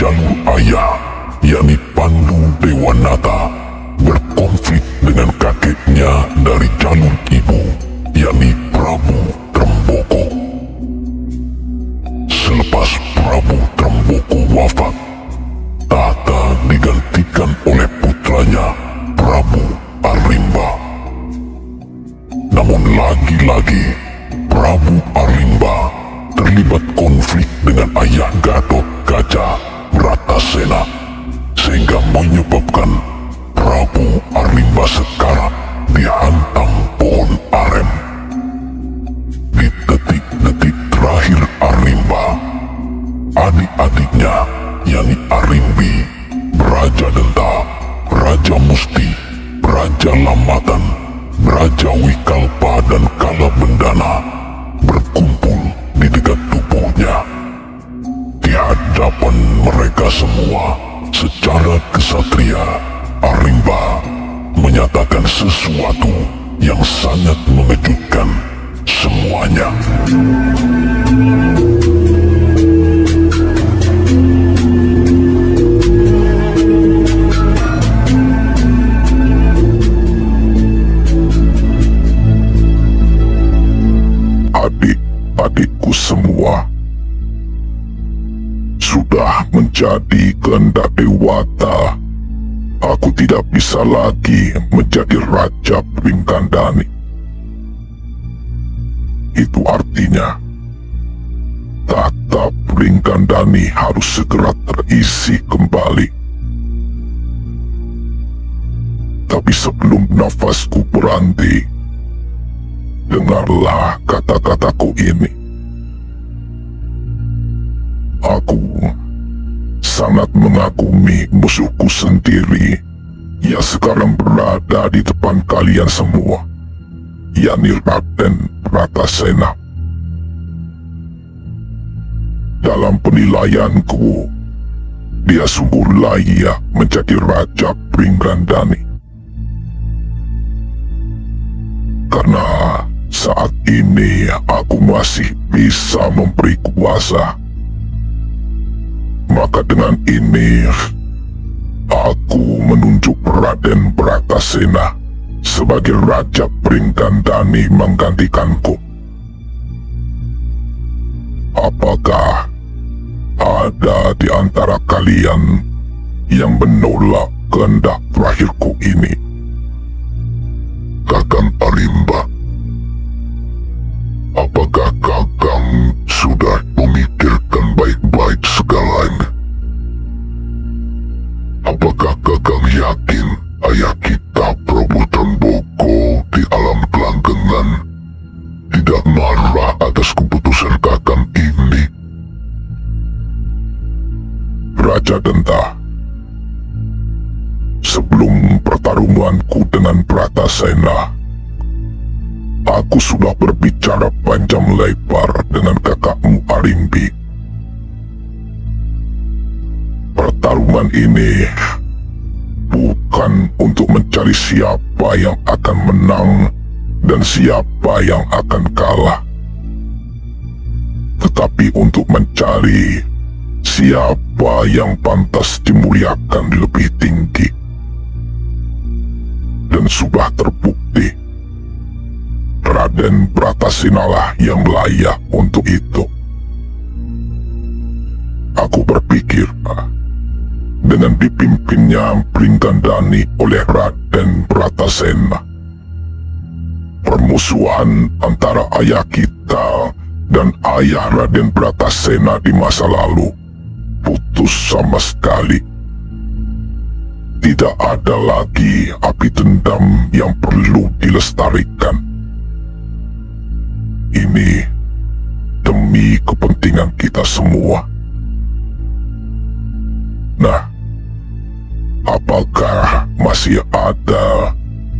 jalur ayah, yakni Pandu Dewanata, berkonflik dengan kakeknya dari jalur ibu, yakni Prabu Tremboko. Selepas Prabu Tremboko wafat, tahta digantikan oleh putranya Prabu Arimba. Namun lagi-lagi Prabu Arimba terlibat konflik dengan ayah Gatot Kaca Bratasena, sehingga menyebabkan Prabu Arimba sekarat dihantam pohon aren. Di detik-detik terakhir Arimba, adik-adiknya yakni Arimbi, Braja Denta, Raja Musti, Braja Lambatan, Braja Wikalpa dan Kala Bendana berkumpul di dekat tubuhnya. Di hadapan mereka semua, secara kesatria, Arimba menyatakan sesuatu yang sangat mengejutkan semuanya. Adik-adikku semua, sudah menjadi kehendak Dewata. Aku tidak bisa lagi menjadi Raja Pringgandani. Itu artinya tahta Pringgandani harus segera terisi kembali. Tapi sebelum nafasku berhenti, dengarlah kata-kataku ini. Aku sangat mengagumi musuhku sendiri yang sekarang berada di depan kalian semua, yakni Raden Bratasena. Dalam penilaianku, dia sungguh layak menjadi Raja Pringgandani. Karena saat ini aku masih bisa memberi kuasa. Maka dengan ini, aku menunjuk Raden Bratasena sebagai Raja Pringgandani menggantikanku. Apakah ada di antara kalian yang menolak kehendak terakhirku ini? Kakang Arimba, apakah Kakang sudah memikirkan baik-baik segalanya? Apakah Kakang yakin ayah kita Prabu Tremboko di alam kelanggengan tidak marah atas keputusan Kakang ini? Raja Denta, sebelum pertarunganku dengan Bratasena, aku sudah berbicara panjang lebar dengan kakakmu Arimbi. Pertarungan ini bukan untuk mencari siapa yang akan menang dan siapa yang akan kalah, tetapi untuk mencari siapa yang pantas dimuliakan lebih tinggi. Dan sudah terbukti, Raden Bratasena lah yang layak untuk itu. Aku berpikir, dengan dipimpinnya Pringgandani oleh Raden Bratasena, permusuhan antara ayah kita dan ayah Raden Bratasena di masa lalu putus sama sekali. Tidak ada lagi api dendam yang perlu dilestarikan. Ini demi kepentingan kita semua. Nah, apakah masih ada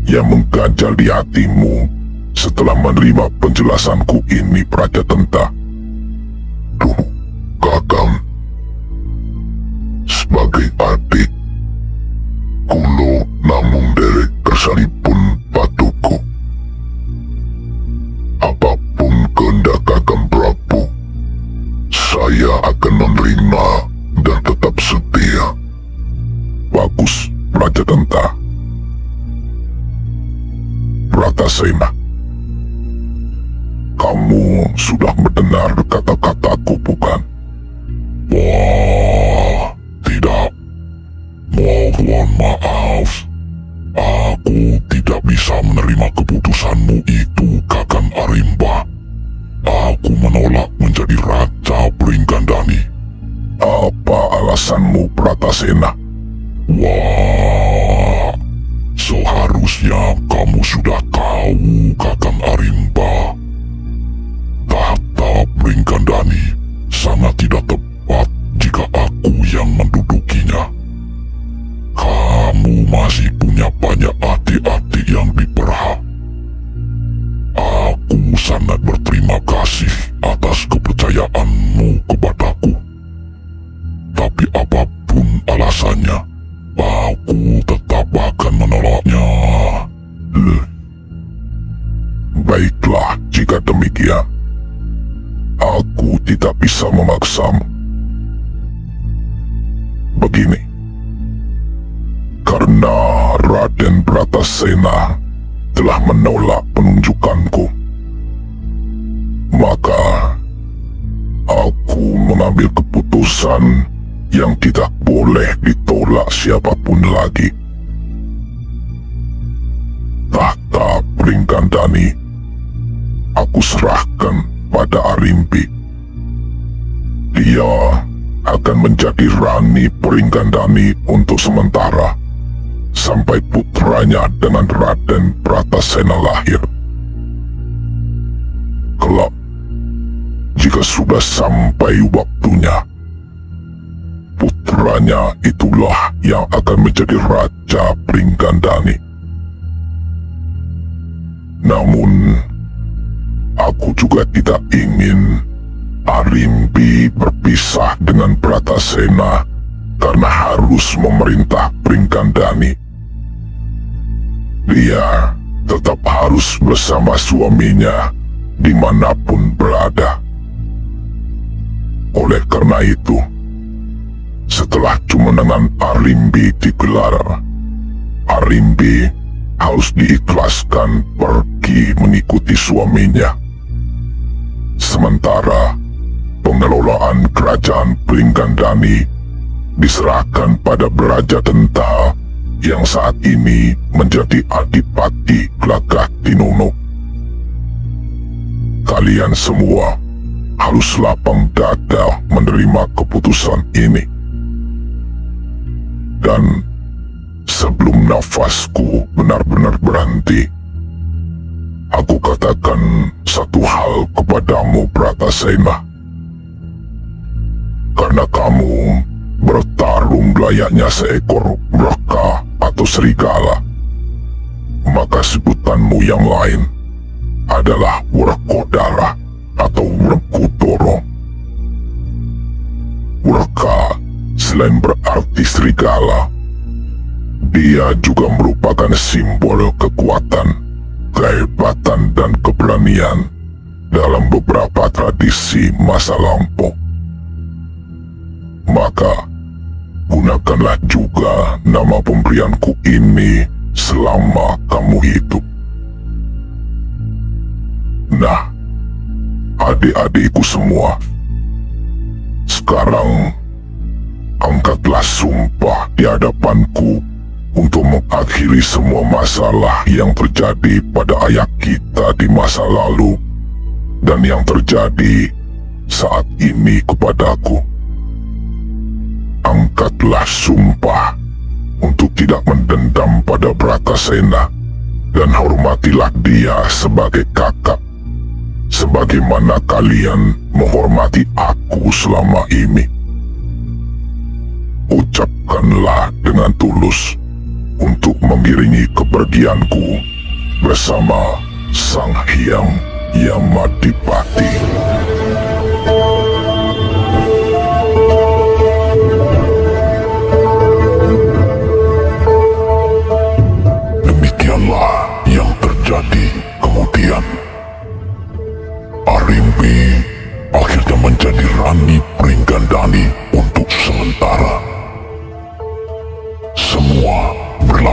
yang mengganjal di hatimu setelah menerima penjelasanku ini, Praja Denta? Duh, Kakang, sebagai adik, kulo namung derek kersanipun patuku. Apapun kehendak Kakang Prabu, saya akan menerima dan tetap setia Tenta. Bratasena, kamu sudah mendengar kata-kataku, bukan? Wah, tidak. Mohon maaf. Aku tidak bisa menerima keputusanmu itu, Kakang Arimba. Aku menolak menjadi Raja Pringgandani. Apa alasanmu, Bratasena? Wah, seharusnya kamu sudah tahu, Kakang Arimba. Tahta Pringgandani sangat tidak tepat jika aku yang mendudukinya. Kamu masih punya banyak adik-adik yang diperhak. Aku sangat berterima kasih atas kepercayaanmu kepadaku. Tapi apapun alasannya, aku tetap akan menolaknya. Baiklah, jika demikian, aku tidak bisa memaksamu. Begini, karena Raden Bratasena telah menolak penunjukanku, maka aku mengambil keputusan yang tidak boleh ditolak siapapun lagi. Tahta Pringgandani aku serahkan pada Arimbi. Dia akan menjadi Rani Pringgandani untuk sementara, sampai putranya dengan Raden Bratasena lahir. Kelak, jika sudah sampai waktunya, putranya itulah yang akan menjadi Raja Pringgandani. Namun, aku juga tidak ingin Arimbi berpisah dengan Bratasena karena harus memerintah Pringgandani. Dia tetap harus bersama suaminya dimanapun berada. Oleh karena itu, setelah kemenangan Arimbi digelar, Arimbi harus diikhlaskan pergi mengikuti suaminya. Sementara pengelolaan kerajaan Pringgandani diserahkan pada Brajatenta yang saat ini menjadi Adipati Glagah Tinunu. Kalian semua harus lapang dada menerima keputusan ini. Dan sebelum nafasku benar-benar berhenti, aku katakan satu hal kepadamu, Bratasena. Karena kamu bertarung layaknya seekor mereka atau serigala, maka sebutanmu yang lain adalah Werkodara atau Werkudara. Werka selain berarti serigala, dia juga merupakan simbol kekuatan, kehebatan dan keberanian dalam beberapa tradisi masa lampau. Maka, gunakanlah juga nama pemberianku ini selama kamu hidup. Nah, adik-adikku semua, sekarang angkatlah sumpah di hadapanku untuk mengakhiri semua masalah yang terjadi pada ayah kita di masa lalu dan yang terjadi saat ini kepadaku. Angkatlah sumpah untuk tidak mendendam pada Bratasena dan hormatilah dia sebagai kakak, sebagaimana kalian menghormati aku selama ini. Ucapkanlah dengan tulus untuk mengiringi kepergianku bersama Sang Hyang Yamadipati. Demikianlah yang terjadi kemudian. Arimbi akhirnya menjadi Rani Pringgandani untuk sementara. Semua berlalu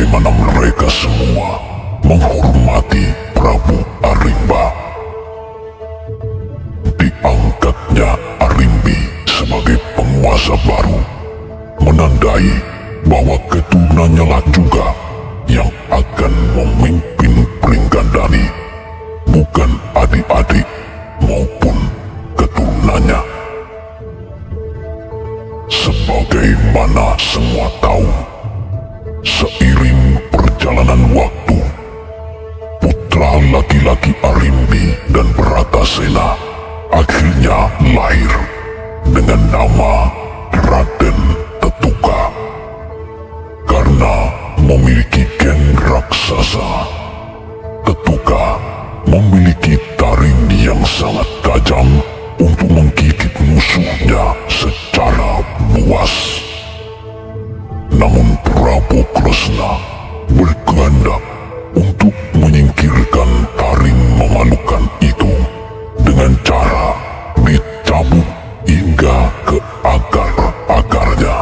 sebagaimana mereka semua menghormati Prabu Arimba. Diangkatnya Arimbi sebagai penguasa baru menandai bahwa keturunannya lah juga yang akan memimpin Pringgandani, bukan adik-adik maupun keturunannya. Sebagaimana semua tahu, seiring perjalanan waktu, putra laki-laki Arimbi dan Bratasena akhirnya lahir dengan nama Raden Tetuka. Karena memiliki gen raksasa, Tetuka memiliki taring yang sangat tajam untuk menggigit musuhnya secara buas. Namun Prabu Kresna berkehendak untuk menyingkirkan taring memalukan itu dengan cara dicabut hingga ke akar-akarnya.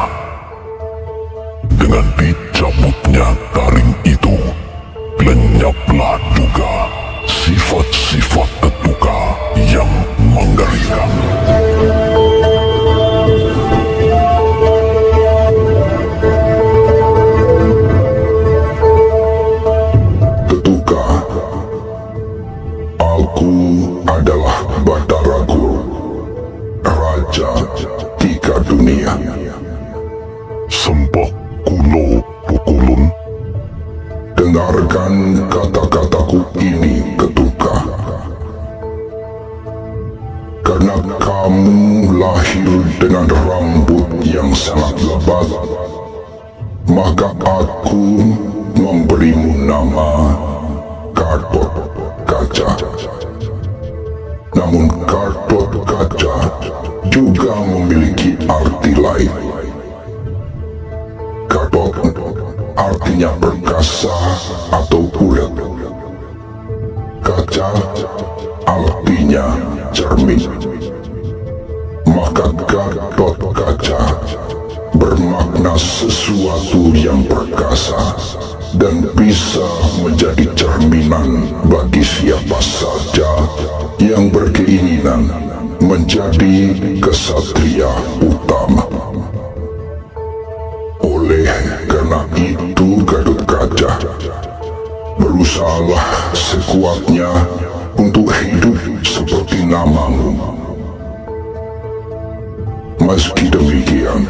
Dengan dicabutnya taring itu, lenyaplah juga sifat-sifat Tetuka yang mengerikan. Tetuka, aku adalah Bataragur, Raja Tiga Dunia. Sembah kulo pukulun, Dengarkan kata-kataku ini, Tetuka. Karena kamu lahir dengan rambut yang sangat lebat, maka aku memberimu nama Gatot Kaca. Namun Gatot Kaca juga memiliki arti lain. Gatot artinya perkasa atau ulet. Kaca artinya cermin. Maka Gatot Kaca bermakna sesuatu yang perkasa dan bisa menjadi cerminan bagi siapa saja yang berkeinginan menjadi kesatria utama. Oleh karena itu, Gatot Kaca, berusahalah sekuatnya untuk hidup seperti namamu. Meski demikian,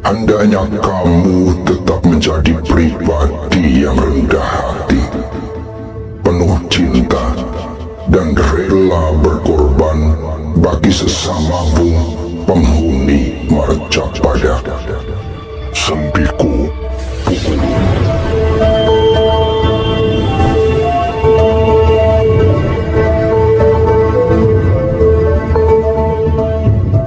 hendaknya kamu tetap menjadi pribadi yang rendah hati, penuh cinta, dan rela berkorban bagi sesamamu penghuni Marcapada. Sembiku pukulun.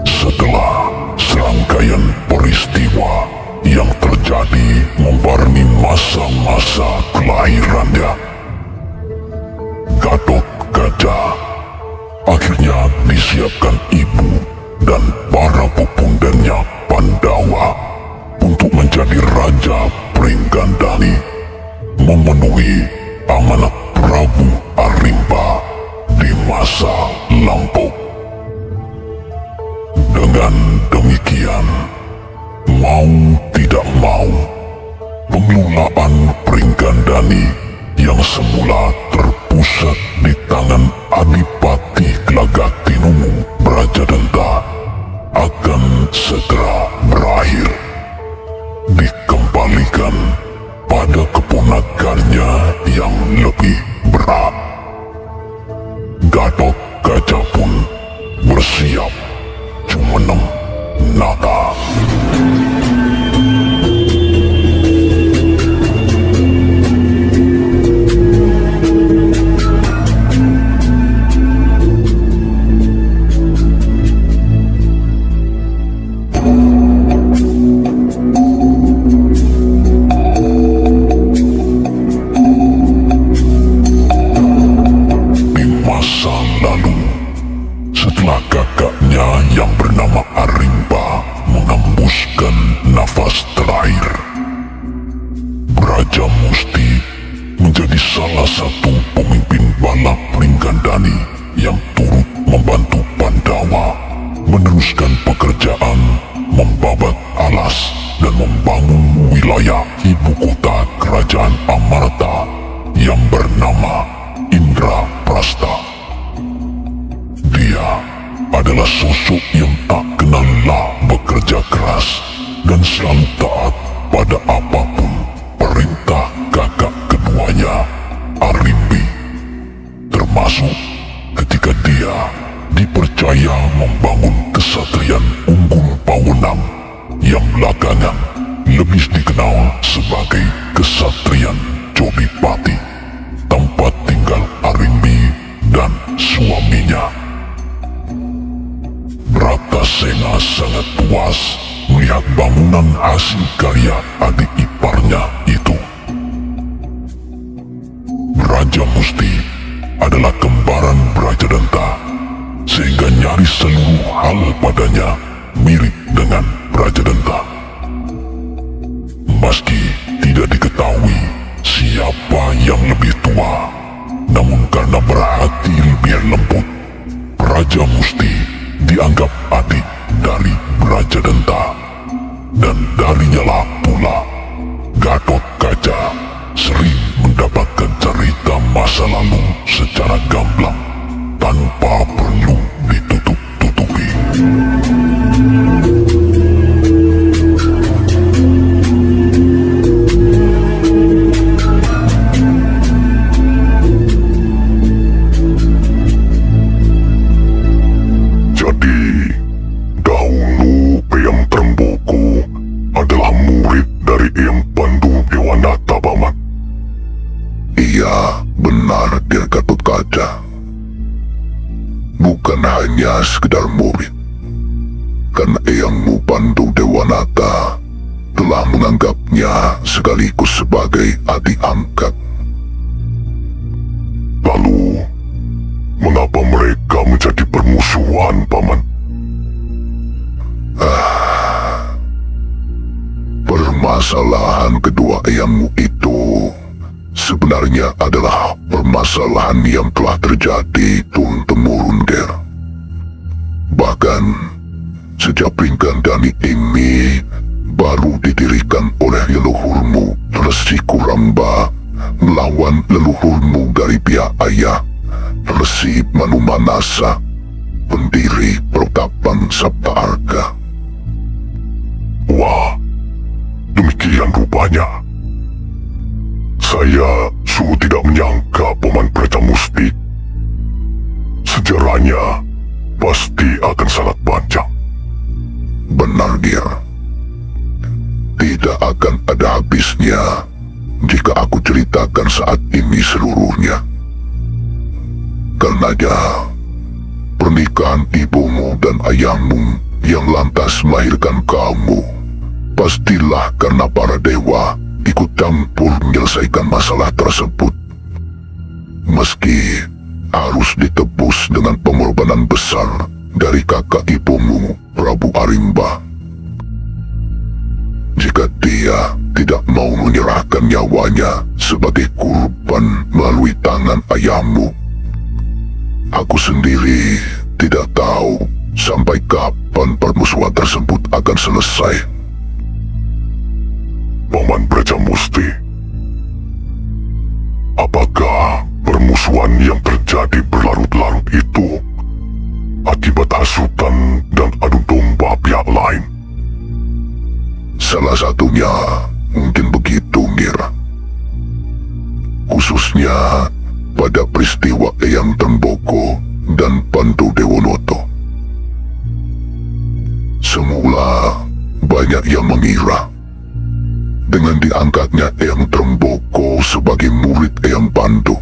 Setelah serangkaian peristiwa yang terjadi membarengi masa-masa kelahirannya, Gatot Kaca akhirnya disiapkan ibu dan para pepundanya Pandawa untuk menjadi Raja Pringgandani, memenuhi amanat Prabu Arimba di masa lampau. Dengan demikian, mau tidak mau, pengelolaan Pringgandani yang semula terpusat di tangan Adipati Glagatinungu Brajadanta akan segera berakhir, dikembalikan pada keponakannya yang lebih berat. Gatot Kaca pun bersiap jumeneng naga. Raja Musti menjadi salah satu pemimpin bala Pringgandani yang turut membantu Pandawa meneruskan pekerjaan membabat alas dan membangun wilayah ibu kota kerajaan Amarta yang bernama Indraprastha. Dia adalah sosok yang tak kenal lelah bekerja keras dan selalu taat pada apapun perintah kakak keduanya, Arimbi, termasuk ketika dia dipercaya membangun kesatrian Unggul Pawenang yang belakangan lebih dikenal sebagai Kesatrian Jodipati, tempat tinggal Arimbi dan suaminya. Bratasena sangat puas melihat bangunan hasil karya adik iparnya itu. Raja Musti adalah kembaran Brajadanta, sehingga nyaris seluruh hal padanya mirip dengan Brajadanta. Meski tidak diketahui siapa yang lebih tua, namun karena berhati lebih lembut, Raja Musti dianggap adik dari Brajadanta, dan darinya lah pula Gatot Kaca sering mendapatkan cerita masa lalu secara gamblang tanpa perlu ditutup-tutupi. Jadi, dahulu Eyang Tremboko adalah murid dari Eyang Pandu Dewanata, Paman. Iya, benar, Dir Gatot Kaca. Bukan hanya sekedar murid, karena Eyangmu Pandu Dewanata telah menganggapnya sekaligus sebagai adik angkat. Lalu, mengapa mereka menjadi permusuhan, Paman? Permasalahan kedua eyangmu itu sebenarnya adalah permasalahan yang telah terjadi turun-temurun, Der. Bahkan sejak Pringgandani ini baru didirikan oleh leluhurmu Resi Kuramba melawan leluhurmu dari pihak ayah Resi Manumanasa, pendiri Protapan Sapta Arga. Wah, demikian rupanya. Saya sungguh tidak menyangka, Paman Brajamusti. Sejarahnya pasti akan sangat panjang. Benar, Gir. Tidak akan ada habisnya jika aku ceritakan saat ini seluruhnya. Karenanya, pernikahan ibumu dan ayahmu yang lantas melahirkan kamu pastilah karena para dewa ikut campur menyelesaikan masalah tersebut. Meski harus ditebus dengan pengorbanan besar dari kakak ibumu, Prabu Arimba. Jika dia tidak mau menyerahkan nyawanya sebagai kurban melalui tangan ayahmu, aku sendiri tidak tahu sampai kapan permusuhan tersebut akan selesai. Paman Brajamusti, apakah permusuhan yang terjadi berlarut-larut itu akibat hasutan dan adu domba pihak lain? Salah satunya mungkin begitu, Mir. Khususnya pada peristiwa Eyang Tremboko dan Pandu Dewonoto. Semula banyak yang mengira dengan diangkatnya Eyang Tremboko sebagai murid Eyang Pandu,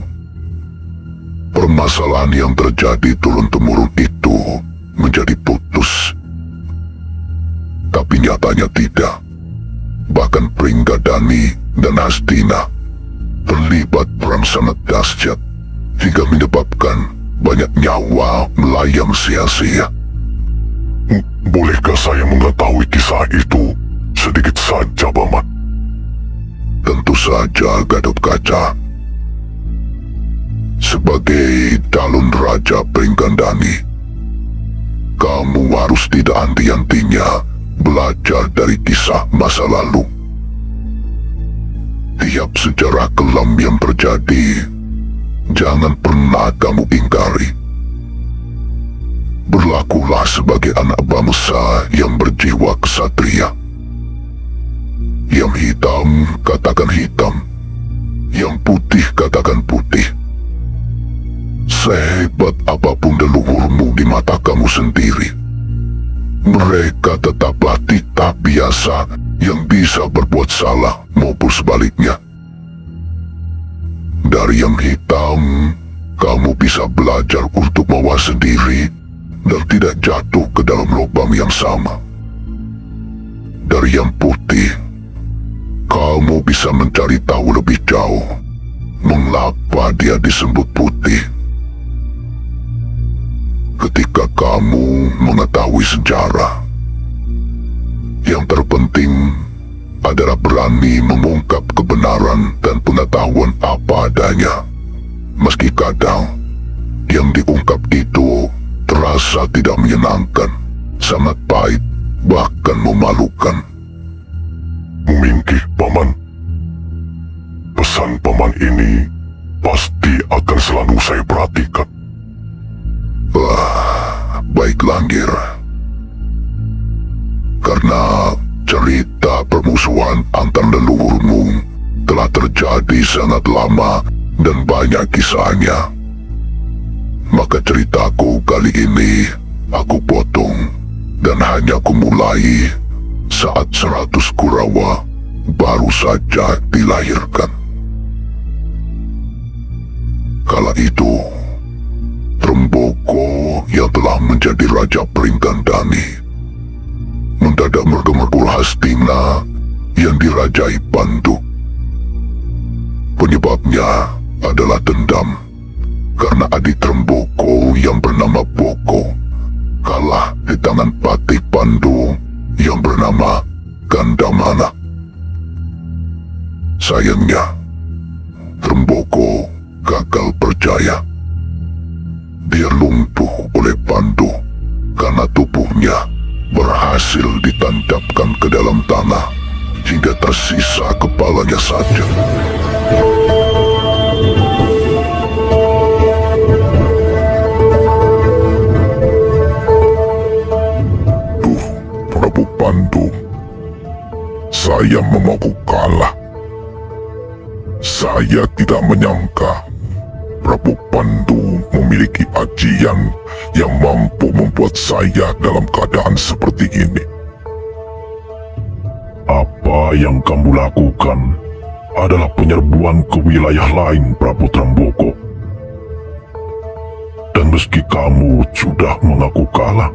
permasalahan yang terjadi turun-temurun itu menjadi putus. Tapi nyatanya tidak. Bahkan Pringgandani dan Hastina terlibat perang sangat dahsyat hingga menyebabkan banyak nyawa melayang sia-sia. Bolehkah saya mengetahui kisah itu sedikit saja, Paman? Tentu saja, Gatotkaca. Sebagai calon Raja Pringgandani, kamu harus tidak henti-hentinya belajar dari kisah masa lalu. Tiap sejarah kelam yang terjadi, jangan pernah kamu ingkari. Berlakulah sebagai anak bangsa yang berjiwa kesatria. Yang hitam, katakan hitam. Yang putih, katakan putih. Sehebat apapun leluhurmu di mata kamu sendiri, mereka tetaplah titah biasa yang bisa berbuat salah maupun sebaliknya. Dari yang hitam, kamu bisa belajar untuk mawas sendiri dan tidak jatuh ke dalam lubang yang sama. Dari yang putih, kamu bisa mencari tahu lebih jauh mengapa dia disebut putih. Ketika kamu mengetahui sejarah, yang terpenting adalah berani mengungkap kebenaran dan pengetahuan apa adanya. Meski kadang yang diungkap itu terasa tidak menyenangkan, sangat pahit, bahkan memalukan. Mungkin, Paman. Pesan Paman ini pasti akan selalu saya perhatikan. Baiklah, Anggir. Karena cerita permusuhan antar leluhurmu telah terjadi sangat lama dan banyak kisahnya, maka ceritaku kali ini aku potong dan hanya kumulai saat 100 Kurawa baru saja dilahirkan. Kala itu, Tremboko yang telah menjadi Raja Pringgandani mendadak mergemegul Hastina yang dirajai Pandu. Penyebabnya adalah dendam karena adik Tremboko yang bernama Boko kalah di tangan Patih Pandu yang bernama Gandamana. Sayangnya, Tremboko gagal percaya. Dia lumpuh oleh Pandu karena tubuhnya berhasil ditancapkan ke dalam tanah hingga tersisa kepalanya saja. Prabu Pandu, saya mengaku kalah. Saya tidak menyangka Prabu Pandu memiliki ajian yang mampu membuat saya dalam keadaan seperti ini. Apa yang kamu lakukan adalah penyerbuan ke wilayah lain, Prabu Tremboko. Dan meski kamu sudah mengaku kalah,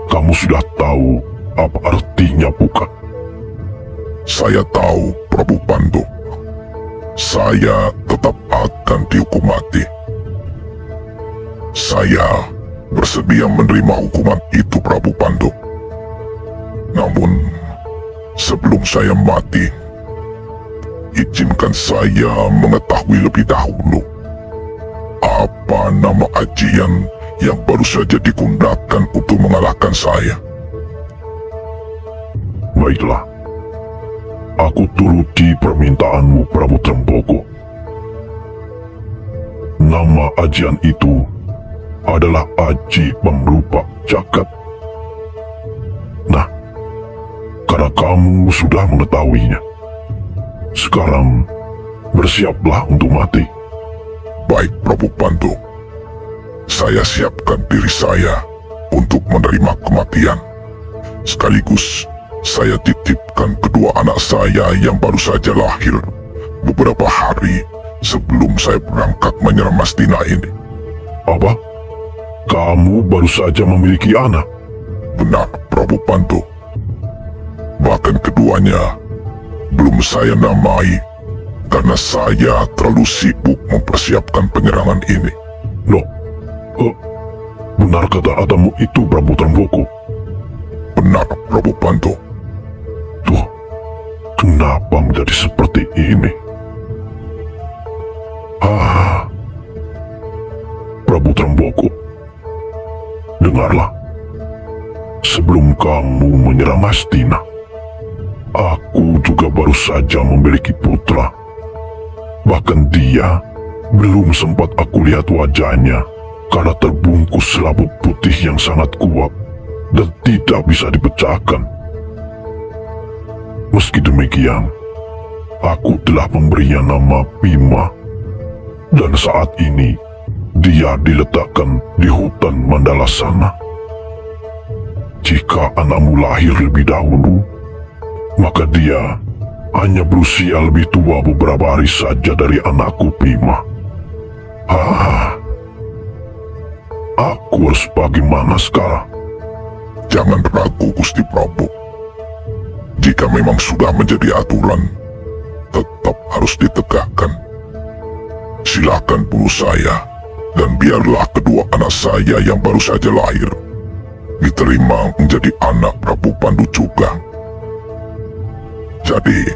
kamu sudah tahu apa artinya, bukan? Saya tahu, Prabu Pandu. Saya tetap akan dihukum mati. Saya bersedia menerima hukuman itu, Prabu Pandu. Namun, sebelum saya mati, izinkan saya mengetahui lebih dahulu apa nama ajian yang baru saja digunakan untuk mengalahkan saya. Baiklah. Aku turuti permintaanmu, Prabu Tremboko. Nama ajian itu adalah Aji Pemrupa Jagat. Nah, karena kamu sudah mengetahuinya, sekarang bersiaplah untuk mati. Baik, Prabu Pandu. Saya siapkan diri saya untuk menerima kematian. Sekaligus saya titipkan kedua anak saya yang baru saja lahir beberapa hari sebelum saya berangkat menyerang Hastina ini. Apa? Kamu baru saja memiliki anak? Benar, Prabu Pandu. Bahkan keduanya belum saya namai karena saya terlalu sibuk mempersiapkan penyerangan ini. Loh, benar kata-katamu itu, Prabu Tremboko? Benar, Prabu Pandu. Tuh, Kenapa menjadi seperti ini? Prabu Tremboko, dengarlah. Sebelum kamu menyerang Hastina, aku juga baru saja memiliki putra. Bahkan dia belum sempat aku lihat wajahnya karena terbungkus selaput putih yang sangat kuat dan tidak bisa dipecahkan. Meski demikian, aku telah memberinya nama Bima, dan saat ini dia diletakkan di hutan Mandala sana. Jika anakmu lahir lebih dahulu, maka dia hanya berusia lebih tua beberapa hari saja dari anakku Bima. Aku harus bagaimana sekarang? Jangan ragu, Gusti Prabu. Jika memang sudah menjadi aturan, tetap harus ditegakkan. Silakan bunuh saya, dan biarlah kedua anak saya yang baru saja lahir diterima menjadi anak Prabu Pandu juga. Jadi,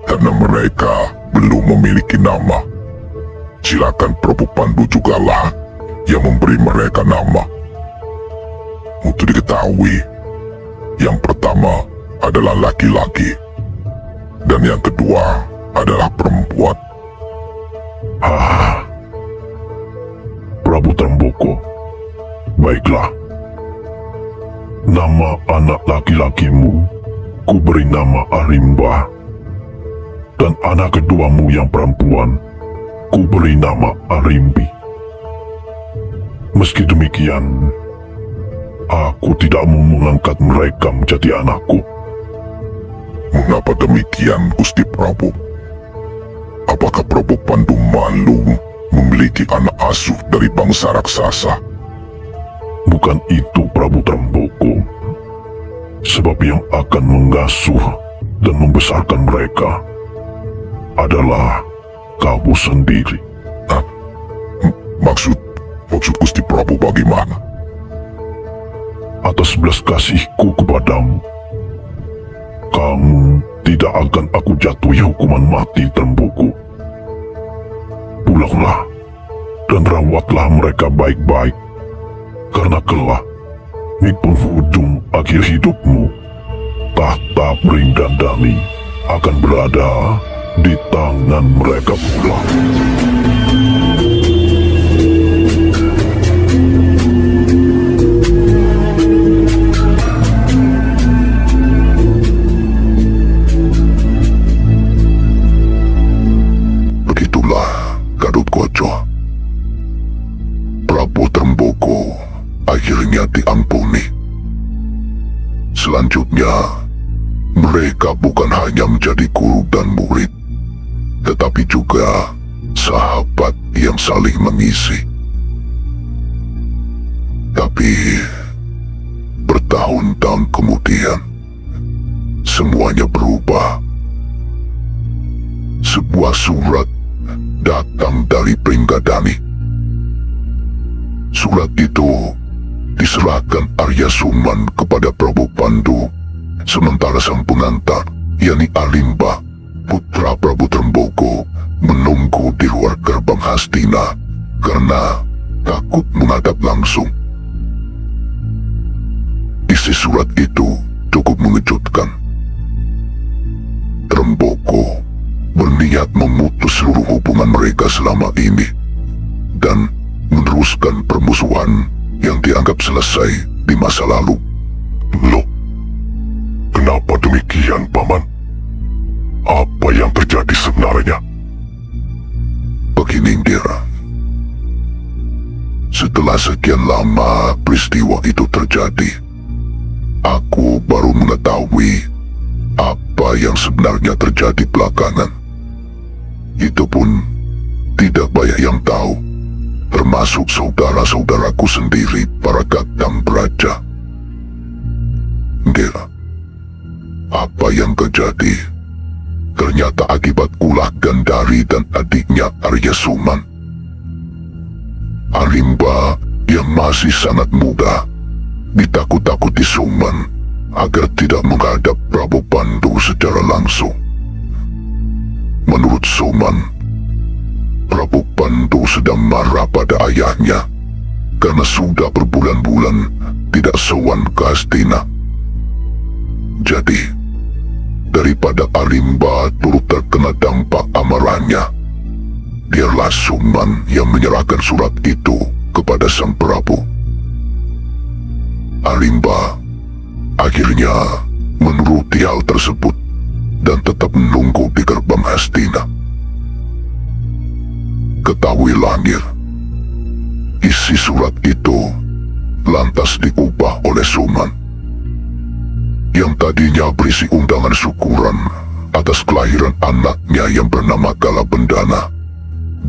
karena mereka belum memiliki nama, silakan Prabu Pandu jugalah yang memberi mereka nama. Untuk diketahui, yang pertama adalah laki-laki, dan yang kedua adalah perempuan. Prabu Tremboko, baiklah. Nama anak laki-lakimu ku beri nama Arimba, dan anak keduamu yang perempuan ku beri nama Arimbi. Meski demikian, aku tidak mau mengangkat mereka menjadi anakku. Mengapa demikian, Gusti Prabu? Apakah Prabu Pandu malu memiliki anak asuh dari bangsa raksasa? Bukan itu, Prabu Tremboko. Sebab yang akan mengasuh dan membesarkan mereka adalah kamu sendiri. Maksud Gusti Prabu bagaimana? Atas belas kasihku kepadamu, kamu tidak akan aku jatuhi hukuman mati, Tremboko. Pulanglah dan rawatlah mereka baik-baik, karena kelak di penghujung akhir hidupmu, tahta Pringgandani akan berada di tangan mereka pula. Begitulah Gatot-Kaca. Prabu Tremboko akhirnya diampuni. Selanjutnya, mereka bukan hanya menjadi guru dan murid, tetapi juga sahabat yang saling mengisi. Tapi, bertahun-tahun kemudian, semuanya berubah. Sebuah surat datang dari Pringgandani. Surat itu diserahkan Arya Suman kepada Prabu Pandu, sementara sang pengantar, yakni Alimba, putra Prabu Tremboko, menunggu di luar gerbang Hastina karena takut menghadap langsung. Isi surat itu cukup mengejutkan. Tremboko berniat memutus seluruh hubungan mereka selama ini dan meneruskan permusuhan yang dianggap selesai di masa lalu. Loh, kenapa demikian, Paman? Apa yang terjadi sebenarnya? Begini, Gira. Setelah sekian lama peristiwa itu terjadi, aku baru mengetahui apa yang sebenarnya terjadi belakangan. Itu pun tidak banyak yang tahu, termasuk saudara-saudaraku sendiri, para Gatang Braja. Gira, apa yang terjadi ternyata akibat ulah Gandari dan adiknya Arya Suman. Arimba yang masih sangat muda ditakut-takuti Suman agar tidak menghadap Prabu Pandu secara langsung. Menurut Suman, Prabu Pandu sedang marah pada ayahnya karena sudah berbulan-bulan tidak sowan ke Hastina. Jadi, daripada Arimba turut terkena dampak amarahnya, biarlah Suman yang menyerahkan surat itu kepada sang Prabu. Arimba akhirnya menuruti hal tersebut dan tetap menunggu di gerbang Hastina. Ketahuilah, Ngir, isi surat itu lantas diubah oleh Suman. Yang tadinya berisi undangan syukuran atas kelahiran anaknya yang bernama Kalabendana,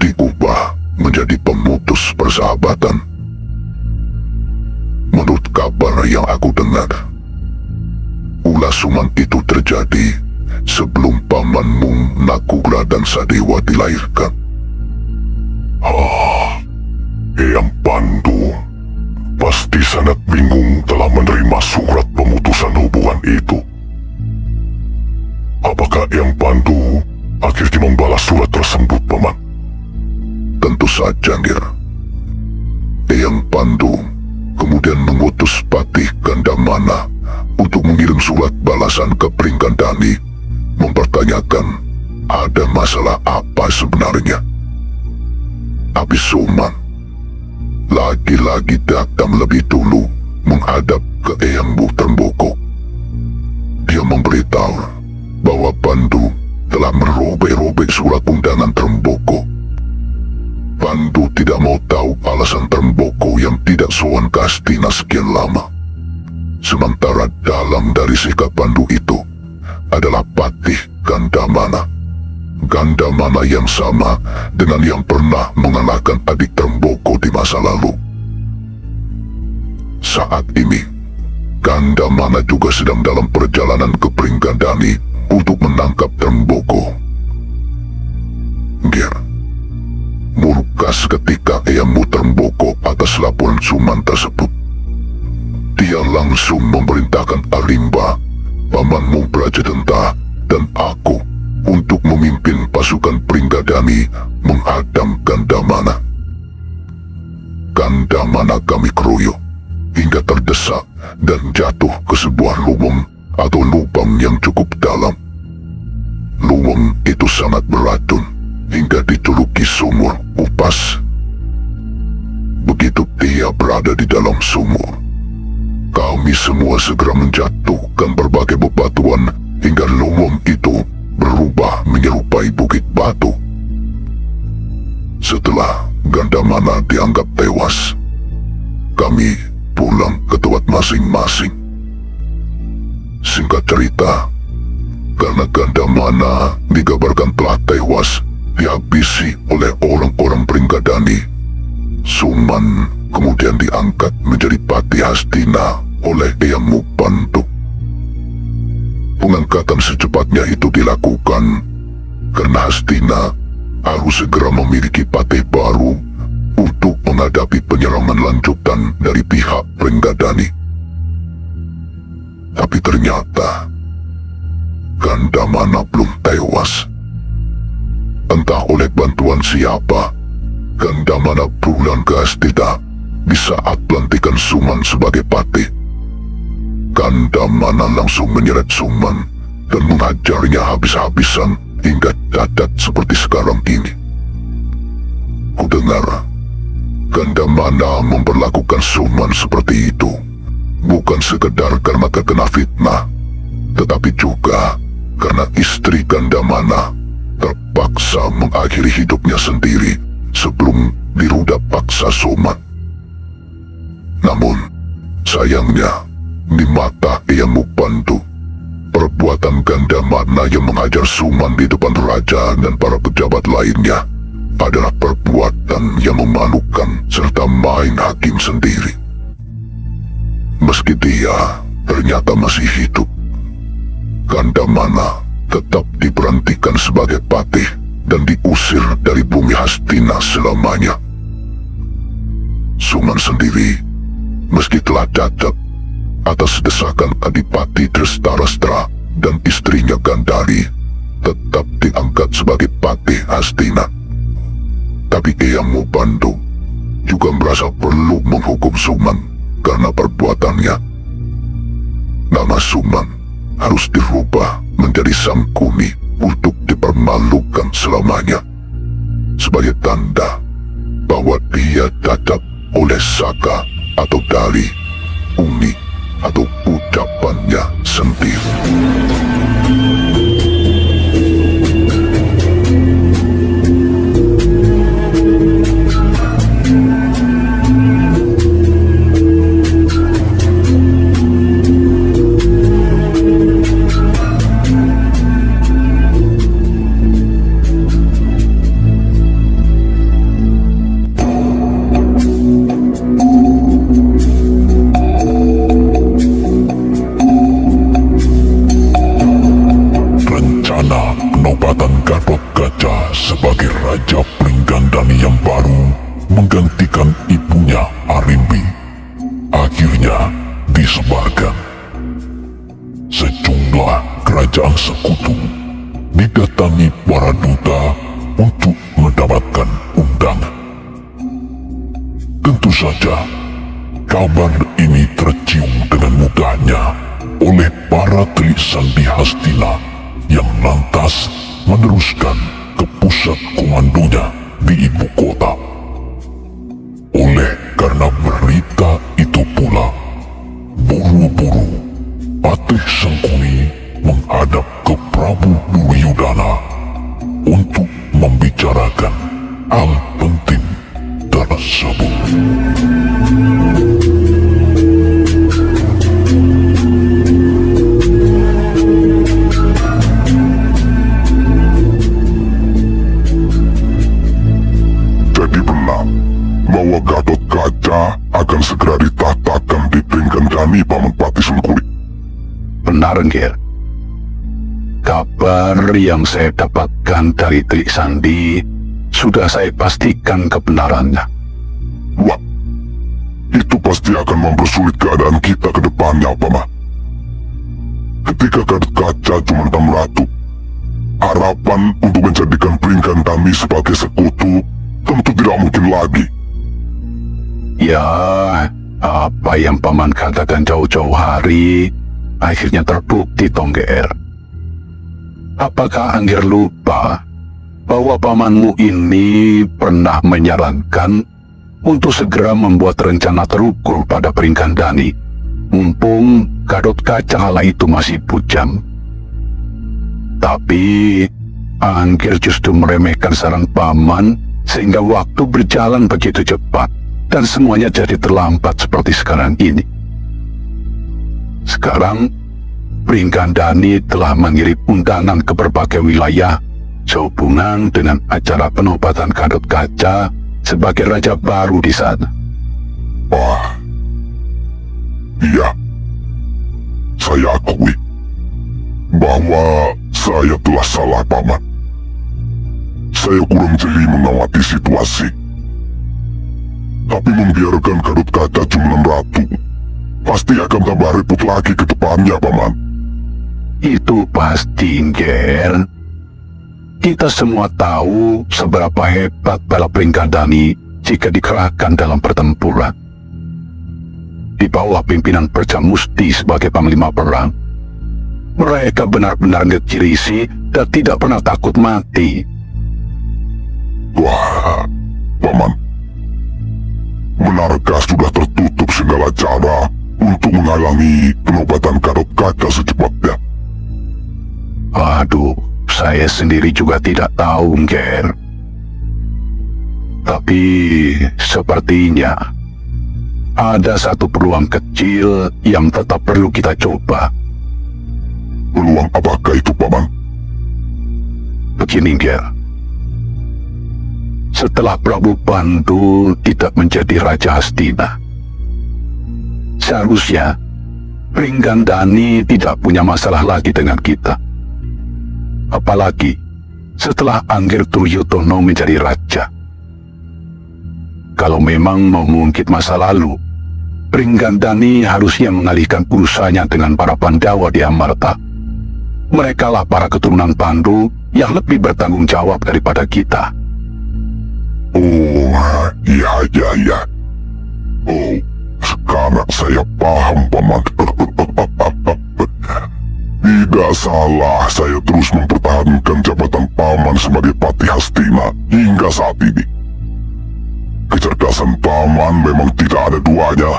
diubah menjadi pemutus persahabatan. Menurut kabar yang aku dengar, ulah Suman itu terjadi sebelum pamanmu Nakula dan Sadewa dilahirkan. Eyang Pandu pasti sangat bingung telah menerima surat pemutusan hubungan itu. Apakah Eyang Pandu akhirnya membalas surat tersebut, Paman? Tentu saja, Ngir. Eyang Pandu kemudian mengutus Patih Gandamana untuk mengirim surat balasan ke Pringgandani, mempertanyakan ada masalah apa sebenarnya. Tapi Suman lagi-lagi datang lebih dulu menghadap ke Eyangmu Tremboko. Dia memberitahu bahwa Pandu telah merobek-robek surat undangan Tremboko. Pandu tidak mau tahu alasan Tremboko yang tidak sowan ke Hastina sekian lama. Sementara dalang dari sikap Pandu itu adalah Patih Gandamana. Gandamana yang sama dengan yang pernah mengalahkan adik Tremboko di masa lalu. Saat ini, Gandamana juga sedang dalam perjalanan ke Pringgandani untuk menangkap Tremboko. Ngir, murka seketika Eyangmu Tremboko atas laporan Suman tersebut. Dia langsung memerintahkan Arimba, pamanmu Brajadenta, dan aku untuk memimpin pasukan Pringgandani menghadang Gandamana. Gandamana kami keroyok hingga terdesak dan jatuh ke sebuah lubang atau lubang yang cukup dalam. Lubang itu sangat beracun hingga dijuluki sumur upas. Begitu dia berada di dalam sumur, kami semua segera menjatuhkan berbagai bebatuan hingga lubang itu berubah menyerupai bukit batu. Setelah Gandamana dianggap tewas, kami pulang ke tempat masing-masing. Singkat cerita, karena Gandamana dikabarkan telah tewas dihabisi oleh orang-orang Pringgandani, Suman kemudian diangkat menjadi Patih Hastina oleh Eyangmu Pandu. Pengangkatan secepatnya itu dilakukan karena Hastina harus segera memiliki patih baru untuk menghadapi penyerangan lanjutan dari pihak Pringgandani. Tapi ternyata Gandamana belum tewas. Entah oleh bantuan siapa, Gandamana pulang ke Hastina di saat pelantikan Suman sebagai patih. Gandamana langsung menyeret Suman dan menghajarnya habis-habisan hingga cacat seperti sekarang ini. Kudengar, Gandamana memperlakukan Suman seperti itu bukan sekedar karena terkena fitnah, tetapi juga karena istri Gandamana terpaksa mengakhiri hidupnya sendiri sebelum diruda paksa Suman. Namun, sayangnya, di mata Eyangmu Pandu, perbuatan Gandamana yang menghajar Suman di depan raja dan para pejabat lainnya adalah perbuatan yang memalukan serta main hakim sendiri. Meski dia ternyata masih hidup, Gandamana tetap diberhentikan sebagai patih dan diusir dari bumi Hastina selamanya. Suman sendiri, meski telah cacat atas desakan Adipati Drestarastra dan istrinya Gandari, tetap diangkat sebagai patih Hastina. Tapi Eyangmu Pandu juga merasa perlu menghukum Sumang karena perbuatannya. Nama Sumang harus dirubah menjadi Sangkuni untuk dipermalukan selamanya, sebagai tanda bahwa dia cacat oleh Saka atau Dali, Uni atau ucapannya sendiri. Sebagai Raja Pringgandani yang baru menggantikan ibunya Arimbi akhirnya disebarkan. Sejumlah kerajaan sekutu didatangi para duta untuk mendapatkan undangan. Tentu saja kabar ini tercium dengan mudahnya oleh para Telik Sandi Hastina yang lantas meneruskan ke pusat komandonya di ibu kota. Oleh karena berita itu pula, buru-buru Patih Sangkuni menghadap ke Prabu Duryudana untuk membicarakan hal penting tersebut. Bahwa Gatot Kaca akan segera ditahtakan di Pringgandani, Paman Patih Sangkuni. Benar, Nger. Kabar yang saya dapatkan dari Telik Sandi sudah saya pastikan kebenarannya. Wah, itu pasti akan mempersulit keadaan kita ke depannya, Paman. Ketika Gatot Kaca cuma ratu, harapan untuk menjadikan Pringgandani sebagai sekutu tentu tidak mungkin lagi. Ya, apa yang Paman katakan jauh-jauh hari akhirnya terbukti, Tongger. Apakah Angger lupa bahwa pamanmu ini pernah menyarankan untuk segera membuat rencana terukur pada Pringgandani, mumpung Gatot Kaca kala itu masih bujang? Tapi Angger justru meremehkan saran Paman sehingga waktu berjalan begitu cepat dan semuanya jadi terlambat seperti sekarang ini. Sekarang, Pringgandani telah mengirim undangan ke berbagai wilayah sehubungan dengan acara penobatan Gatot Kaca sebagai raja baru di sana. Wah, iya, saya akui bahwa saya telah salah, Paman. Saya kurang jeli mengamati situasi. Tapi membiarkan Gatot Kaca Jumenang Ratu pasti akan tambah ribut lagi ke depannya, Paman. Itu pasti, Nger. Kita semua tahu seberapa hebat bala Pringgandani jika dikerahkan dalam pertempuran. Di bawah pimpinan Brajamusti sebagai panglima perang, mereka benar-benar ngecirisi dan tidak pernah takut mati. Wah, Paman, benarkah sudah tertutup segala cara untuk menghalangi penobatan Gatot Kaca secepatnya? Aduh, saya sendiri juga tidak tahu, Nger. Tapi sepertinya ada satu peluang kecil yang tetap perlu kita coba. Peluang apakah itu, Paman? Begini, Nger. Setelah Prabu Pandu tidak menjadi Raja Hastina, seharusnya Pringgandani tidak punya masalah lagi dengan kita. Apalagi setelah Angger Duryudana menjadi raja. Kalau memang mau mengungkit masa lalu, Pringgandani harusnya mengalihkan urusannya dengan para Pandawa di Amarta. Merekalah para keturunan Pandu yang lebih bertanggung jawab daripada kita. Oh, ya. Oh, sekarang saya paham, Paman. Tidak salah saya terus mempertahankan jabatan Paman sebagai Patih Hastina hingga saat ini. Kecerdasan Paman memang tidak ada duanya.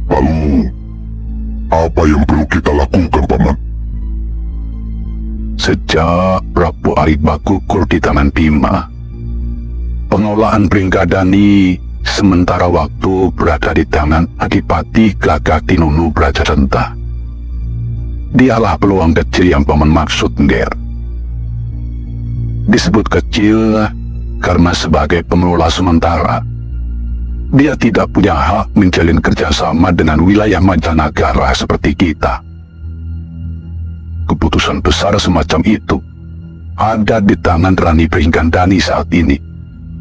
Lalu, apa yang perlu kita lakukan, Paman? Sejak Prabu Aritba gugur di tangan Bima, pengelolaan Pringgadani sementara waktu berada di tangan Adipati Gagatinunu Brajadenta. Dialah peluang kecil yang Paman maksud, Nger. Disebut kecil karena sebagai pengelola sementara, dia tidak punya hak menjalin kerjasama dengan wilayah mancanegara seperti kita. Keputusan besar semacam itu ada di tangan Rani Pringgandani saat ini,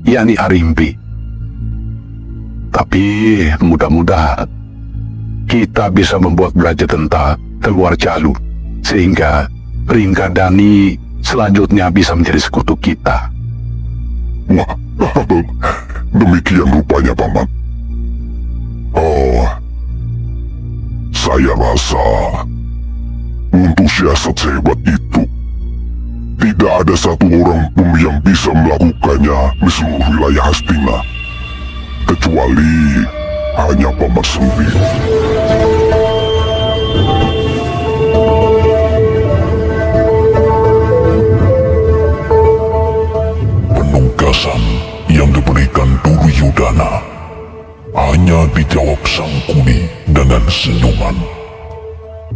yakni Arimbi. Tapi mudah-mudahan kita bisa membuat Brajadenta keluar jalur, sehingga Pringgandani selanjutnya bisa menjadi sekutu kita. Wah, demikian rupanya, Paman. Oh, saya rasa untuk siasat sehebat itu, tidak ada satu orang pun yang bisa melakukannya di seluruh wilayah Hastina, kecuali hanya Paman sendiri. Penunggasan yang diberikan Duryudana hanya dijawab Sangkuni dengan senyuman.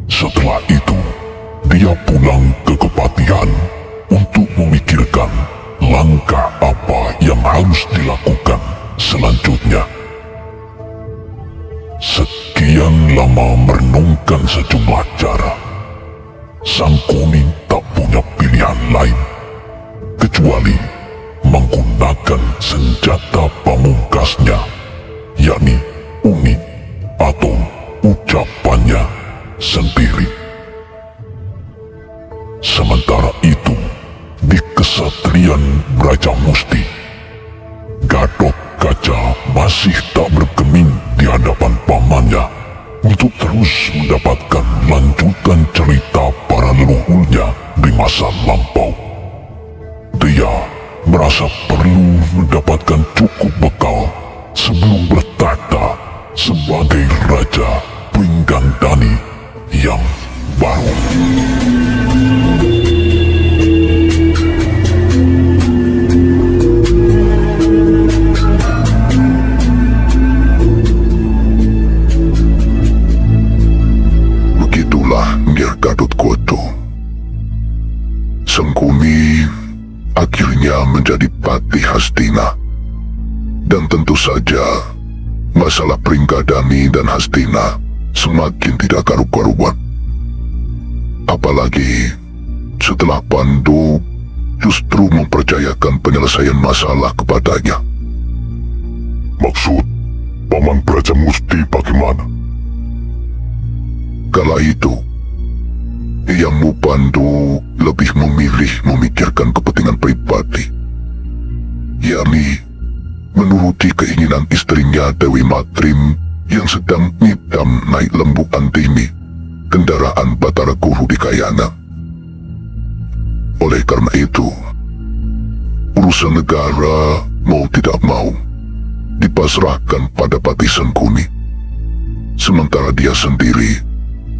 Setelah itu, dia pulang ke Kepatihan untuk memikirkan langkah apa yang harus dilakukan selanjutnya. Sekian lama merenungkan sejumlah cara, Sangkuni tak punya pilihan lain kecuali menggunakan senjata pamungkasnya, yakni uni atau ucapannya sendiri. Sementara itu, di Kesatrian Brajamusti, Gatot Kaca masih tak bergeming di hadapan pamannya untuk terus mendapatkan lanjutan cerita para leluhurnya di masa lampau. Dia merasa perlu mendapatkan cukup bekal sebelum bertahta sebagai Raja Pringgandani yang baru. Begitulah Nger Gatotkaca. Sangkuni akhirnya menjadi Patih Hastina. Dan tentu saja, masalah Pringgadani dan Hastina semakin tidak karu-karuan. Apalagi setelah Pandu justru mempercayakan penyelesaian masalah kepadanya. Maksud Paman Brajamusti bagaimana? Kala itu, Hyangmu Pandu lebih memilih memikirkan kepentingan pribadi, yakni menuruti keinginan istrinya Dewi Matrim yang sedang ngidam naik lembu Antini, kendaraan Batara Guru di Kayana. Oleh karena itu, urusan negara mau tidak mau dipasrahkan pada Patih Sangkuni, sementara dia sendiri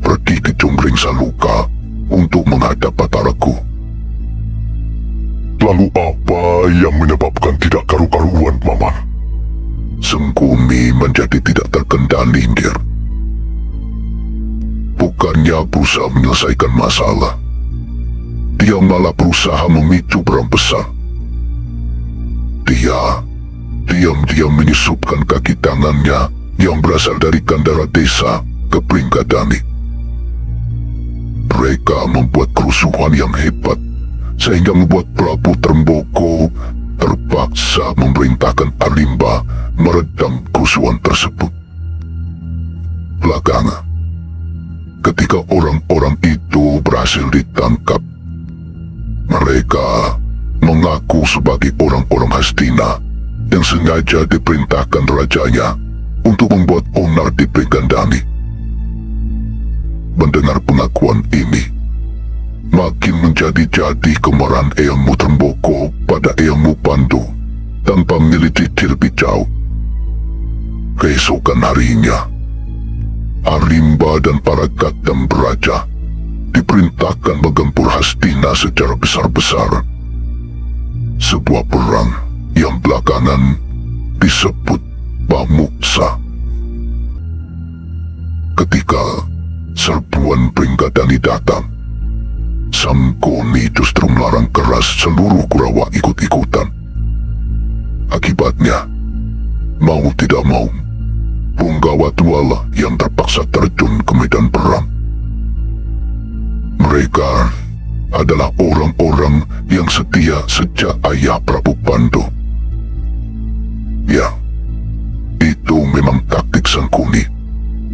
pergi ke Junggring Saluka untuk menghadap Bataraku. Lalu apa yang menyebabkan tidak karu-karuan, Paman? Sangkuni menjadi tidak terkendali, Nger. Bukannya berusaha menyelesaikan masalah, dia malah berusaha memicu perang besar. Dia diam-diam menyusupkan kaki tangannya yang berasal dari Gandara Desa ke Pringgadani. Mereka membuat kerusuhan yang hebat, sehingga membuat Prabu Tremboko terpaksa memerintahkan Arimba meredam kerusuhan tersebut. Belakangan, ketika orang-orang itu berhasil ditangkap. Mereka mengaku sebagai orang-orang Hastina yang sengaja diperintahkan rajanya untuk membuat onar di Penggandani. Mendengar pengakuan ini, makin menjadi-jadi kemarahan Eyangmu Tremboko pada Eyangmu Pandu tanpa menyelidiki lebih jauh. Keesokan harinya, Arimba dan para Kadam Beraja diperintahkan menggempur Hastina secara besar-besar. Sebuah perang yang belakangan disebut Pamuksa. Ketika serbuan Pringgadani datang, Sangkoni justru melarang keras seluruh Kurawa ikut-ikutan. Akibatnya, mau tidak mau, Punggawa Tuala yang terpaksa terjun ke medan perang. Mereka adalah orang-orang yang setia sejak ayah Prabu Pandu. Ya, itu memang taktik Sangkuni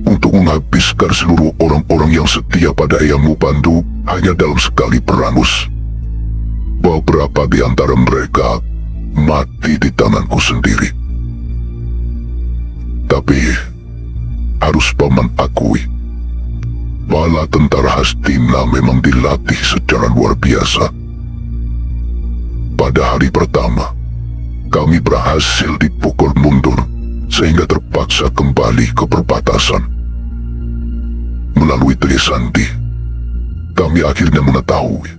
untuk menghabiskan seluruh orang-orang yang setia pada Eyangmu Pandu hanya dalam sekali perangus. Beberapa di antara mereka mati di tanganku sendiri. Tapi harus paman akui, bala tentara Hastina memang dilatih secara luar biasa. Pada hari pertama, kami berhasil dipukul mundur sehingga terpaksa kembali ke perbatasan. Melalui Trisandi, kami akhirnya mengetahui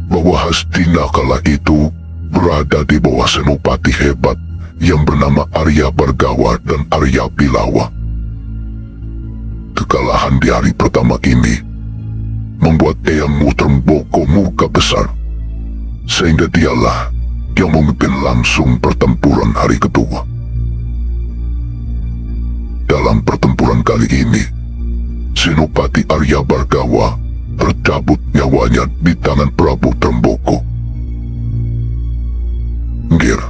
bahwa Hastina kala itu berada di bawah senopati hebat yang bernama Arya Bargawa dan Arya Pilawa. Kekalahan di hari pertama ini membuat Eyangmu Tremboko muka besar, sehingga dialah yang memimpin langsung pertempuran hari kedua. Dalam pertempuran kali ini, Senopati Arya Bargawa tercabut nyawanya di tangan Prabu Tremboko. Gir,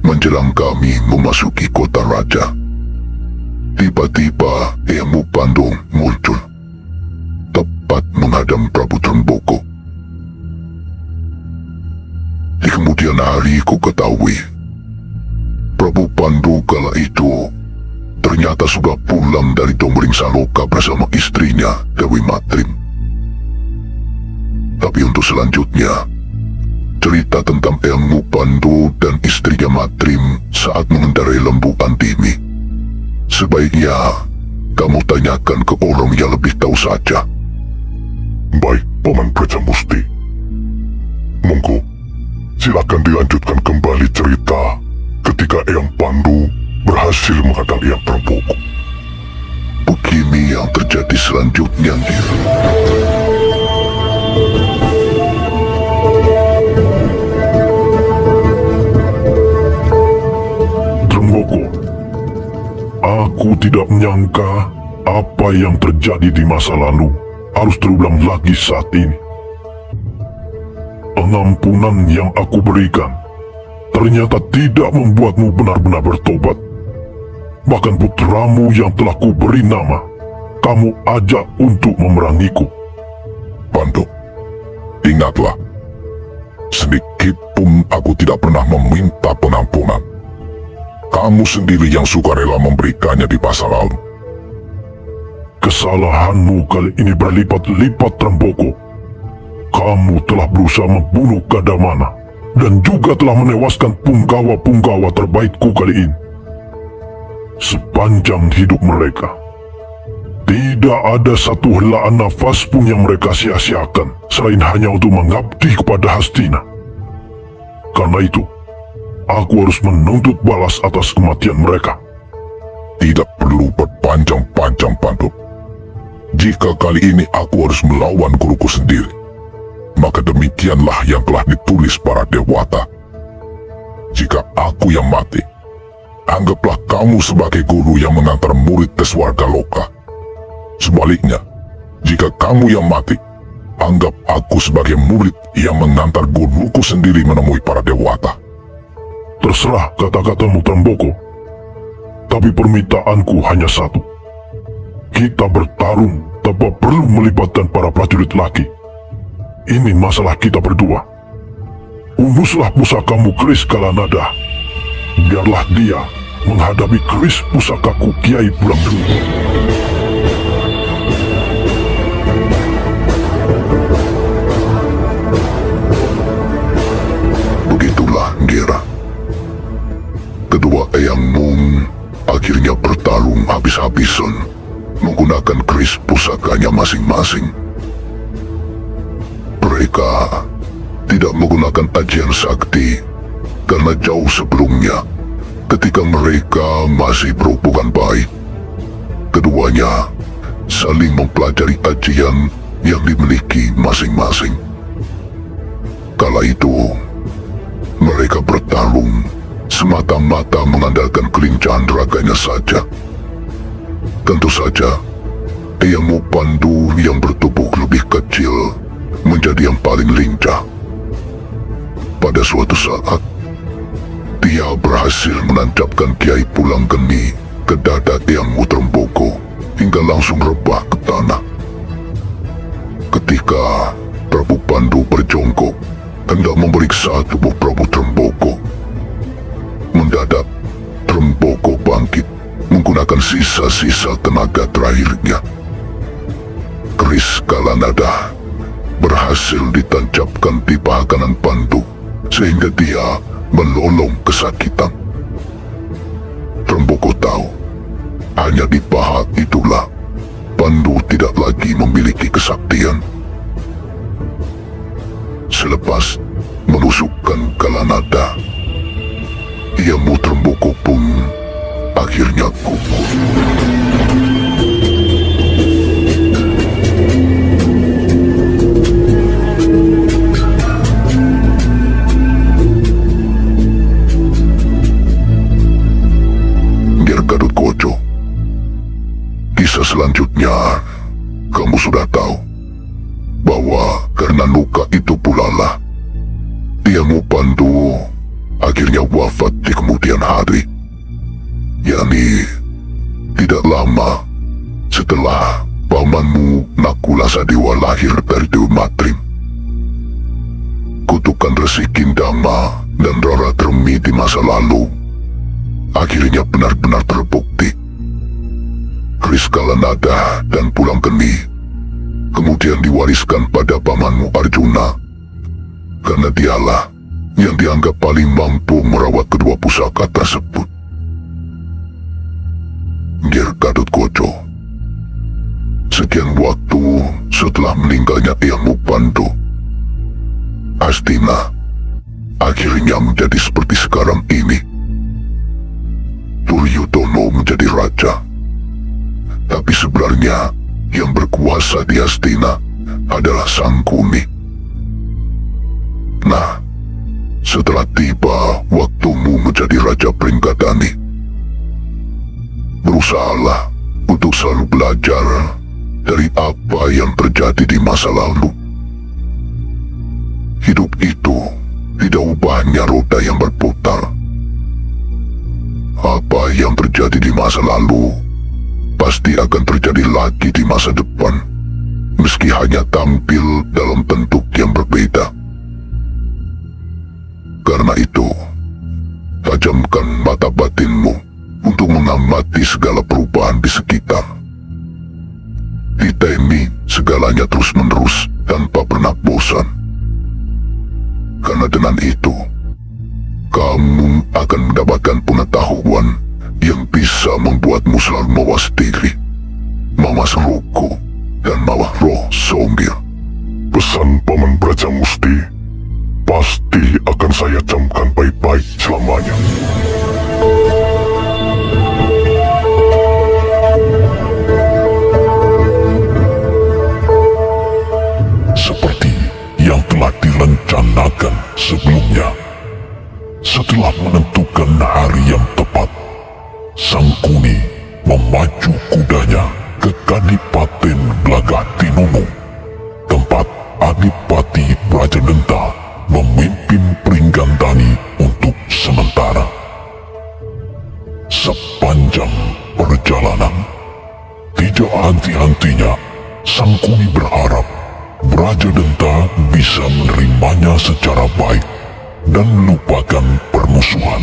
menjelang kami memasuki kota raja, tiba-tiba Eyangmu Pandu muncul, tepat menghadang Prabu Tremboko. Di kemudian hari ku ketahui, Prabu Pandu kala itu ternyata sudah pulang dari Domring Saloka bersama istrinya Dewi Matrim. Tapi untuk selanjutnya, cerita tentang Eyangmu Pandu dan istrinya Matrim saat mengendarai lembu Antimi, sebaiknya kamu tanyakan ke orang yang lebih tahu saja. Baik, Paman Brajamusti. Monggo, silakan dilanjutkan kembali cerita ketika Eyang Pandu berhasil menghadang Eyang Tremboko. Begini yang terjadi selanjutnya, Gir. Tremboko, aku tidak menyangka apa yang terjadi di masa lalu harus terulang lagi saat ini. Pengampunan yang aku berikan ternyata tidak membuatmu benar-benar bertobat. Bahkan putramu yang telah kuberi nama, kamu ajak untuk memerangiku. Pandu, ingatlah, sedikit pun aku tidak pernah meminta pengampunan. Kamu sendiri yang sukarela memberikannya di masa lalu. Kesalahanmu kali ini berlipat-lipat, Tremboko. Kamu telah berusaha membunuh Kadamana dan juga telah menewaskan punggawa-punggawa terbaikku kali ini. Sepanjang hidup mereka, tidak ada satu helaan nafas pun yang mereka sia-siakan selain hanya untuk mengabdi kepada Hastina. Karena itu, aku harus menuntut balas atas kematian mereka. Tidak perlu berpanjang-panjang, Pandu. Jika kali ini aku harus melawan guruku sendiri, maka demikianlah yang telah ditulis para dewata. Jika aku yang mati, anggaplah kamu sebagai guru yang mengantar murid ke Swarga Loka. Sebaliknya, jika kamu yang mati, anggap aku sebagai murid yang mengantar guruku sendiri menemui para dewata. Terserah kata-katamu, Tremboko. Tapi permintaanku hanya satu. Kita bertarung tanpa perlu melibatkan para prajurit lagi. Ini masalah kita berdua. Uruslah pusakamu keris Kalanada. Biarlah dia menghadapi keris pusakaku Kiai Bulang Dulu. Begitulah, Gira. Kedua Eyang Mung akhirnya bertarung habis-habisan menggunakan keris pusakanya masing-masing. Mereka tidak menggunakan ajian sakti karena jauh sebelumnya, ketika mereka masih berhubungan baik, keduanya saling mempelajari ajian yang dimiliki masing-masing. Kala itu, mereka bertarung semata-mata mengandalkan kelincahan raganya saja. Tentu saja, Eyang Mu Pandu yang bertubuh lebih kecil menjadi yang paling lincah. Pada suatu saat, dia berhasil menancapkan Kiai Pulang Geni ke dada Eyang Mu Tremboko hingga langsung rebah ke tanah. Ketika Prabu Pandu berjongkok hendak memeriksa tubuh Prabu Tremboko, mendadak Tremboko bangkit menggunakan sisa-sisa tenaga terakhirnya. Keris Kalanada berhasil ditancapkan di paha kanan Pandu sehingga dia melolong kesakitan. Tremboko tahu hanya di paha itulah Pandu tidak lagi memiliki kesaktian. Selepas menusukkan Kalanada, Eyang Mu Tremboko pun akhirnya gugur. Ger Gadut Koco, kisah selanjutnya kamu sudah tahu bahwa karena luka itu pula lah Eyang Mu Pandu akhirnya wafat di kemudian hari, yakni tidak lama setelah pamanmu Nakula Sadewa lahir dari Dewi Matrim. Kutukan Resi Kindama dan Rara Tremi di masa lalu akhirnya benar-benar terbukti. Keris Kalanada dan Pulang Geni kemudian diwariskan pada pamanmu Arjuna, karena dialah yang dianggap paling mampu merawat kedua pusaka tersebut. Ger Gadut Koco, sekian waktu setelah meninggalnya Eyang Mu Pandu, Hastina akhirnya menjadi seperti sekarang ini. Duryudono menjadi raja, tapi sebenarnya yang berkuasa di Hastina adalah Sangkuni. Nah, setelah tiba waktumu menjadi Raja Pringgadani, berusahalah untuk selalu belajar dari apa yang terjadi di masa lalu. Hidup itu tidak ubahnya roda yang berputar. Apa yang terjadi di masa lalu pasti akan terjadi lagi di masa depan, meski hanya tampil dalam bentuk yang berbeda. Karena itu, tajamkan mata batinmu untuk mengamati segala perubahan di sekitar. Ditemi segalanya terus-menerus tanpa pernah bosan. Karena dengan itu, kamu akan mendapatkan pengetahuan yang bisa membuatmu selalu mawas diri, mawas ruku, dan mawas roh Songgil. Pesan Paman Brajamusti pasti akan saya camkan baik-baik selamanya. Seperti yang telah direncanakan sebelumnya, setelah menentukan hari yang tepat, Sangkuni memacu kudanya ke Kadipaten Glagatinunu, tempat Adipati Brajadenta memimpin Pringgandani untuk sementara. Sepanjang perjalanan, tidak henti-hentinya Sangkuni berharap Raja Denta bisa menerimanya secara baik dan melupakan permusuhan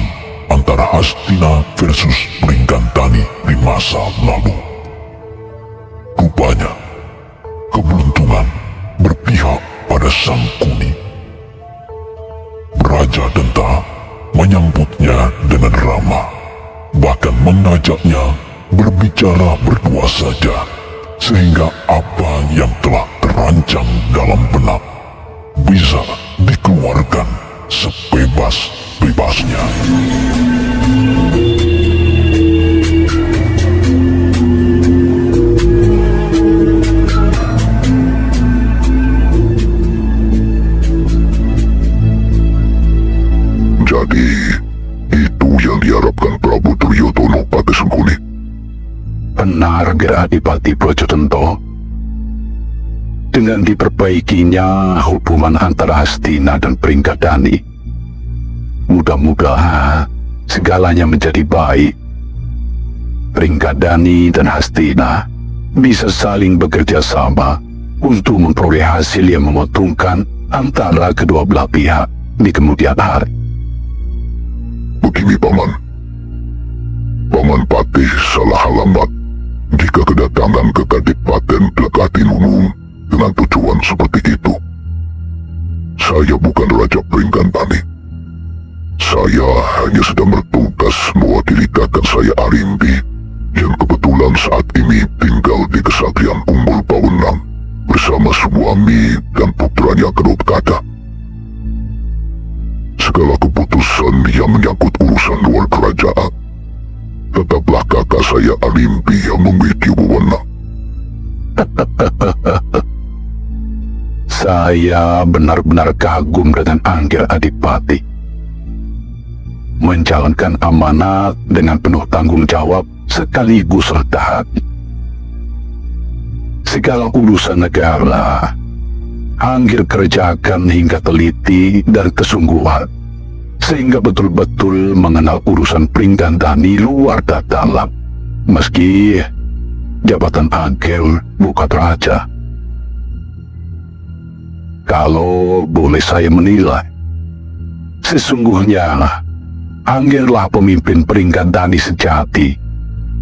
antara Hastina versus Pringgandani di masa lalu. Rupanya, keberuntungan berpihak pada Sangkuni. Raja Denta menyambutnya dengan ramah, bahkan mengajaknya berbicara berdua saja, sehingga apa yang telah terancang dalam benak bisa dikeluarkan sebebas-bebasnya. Jadi, itu yang diharapkan Prabu Duryodhana pada Sangkuni. Benar, Ger Adipati Brojodento. Dengan diperbaikinya hubungan antara Hastina dan Pringgandani, mudah-mudahan segalanya menjadi baik. Pringgandani dan Hastina bisa saling bekerja sama untuk memperoleh hasil yang menguntungkan antara kedua belah pihak di kemudian hari. Begini, Paman. Paman Patih salah alamat jika kedatangan ke Kadipaten Lekatinunung dengan tujuan seperti itu. Saya bukan Raja Pringgandani. Saya hanya sedang bertugas mewakili kakak saya Arimbi yang kebetulan saat ini tinggal di Kesaktian Umbul Bawenang bersama suami dan putranya Garutkada. Segala keputusan yang menyangkut urusan luar kerajaan, tetaplah kakak saya Arimbi yang memiliki wewenang. Saya benar-benar kagum dengan Angger Adipati. Menjalankan amanat dengan penuh tanggung jawab sekaligus rendah hati. Segala urusan negara, Angger kerjakan hingga teliti dan kesungguhan, sehingga betul-betul mengenal urusan Pringgandani luar dan dalam, meski jabatan Angger bukan raja. Kalau boleh saya menilai, sesungguhnya Anggerlah pemimpin Pringgandani sejati,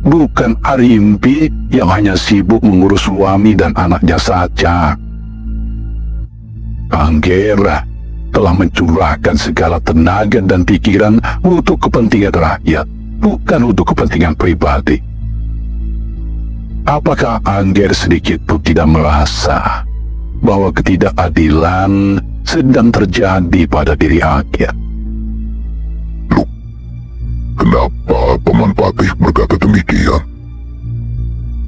bukan Arimbi yang hanya sibuk mengurus suami dan anaknya saja. Angger telah mencurahkan segala tenaga dan pikiran untuk kepentingan rakyat, bukan untuk kepentingan pribadi. Apakah Angger sedikit pun tidak merasa bahwa ketidakadilan sedang terjadi pada diri Angger? Loh, kenapa Paman Patih berkata demikian?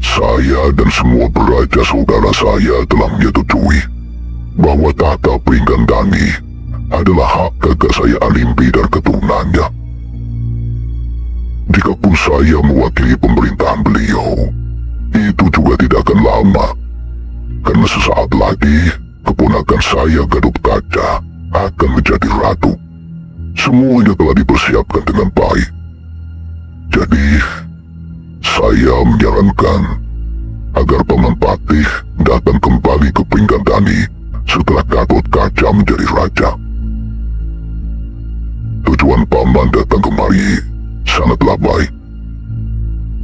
Saya dan semua beraja saudara saya telah menyetujui bahwa tahta Pringgandani adalah hak kakak saya Arimbi dan keturunannya. Jikapun saya mewakili pemerintahan beliau, itu juga tidak akan lama, karena sesaat lagi keponakan saya Garutkada akan menjadi ratu. Semuanya telah dipersiapkan dengan baik. Jadi, saya menyarankan agar Paman Patih datang kembali ke Pringgandani setelah Garutkada menjadi raja. Tujuan Paman datang kemari sangatlah baik.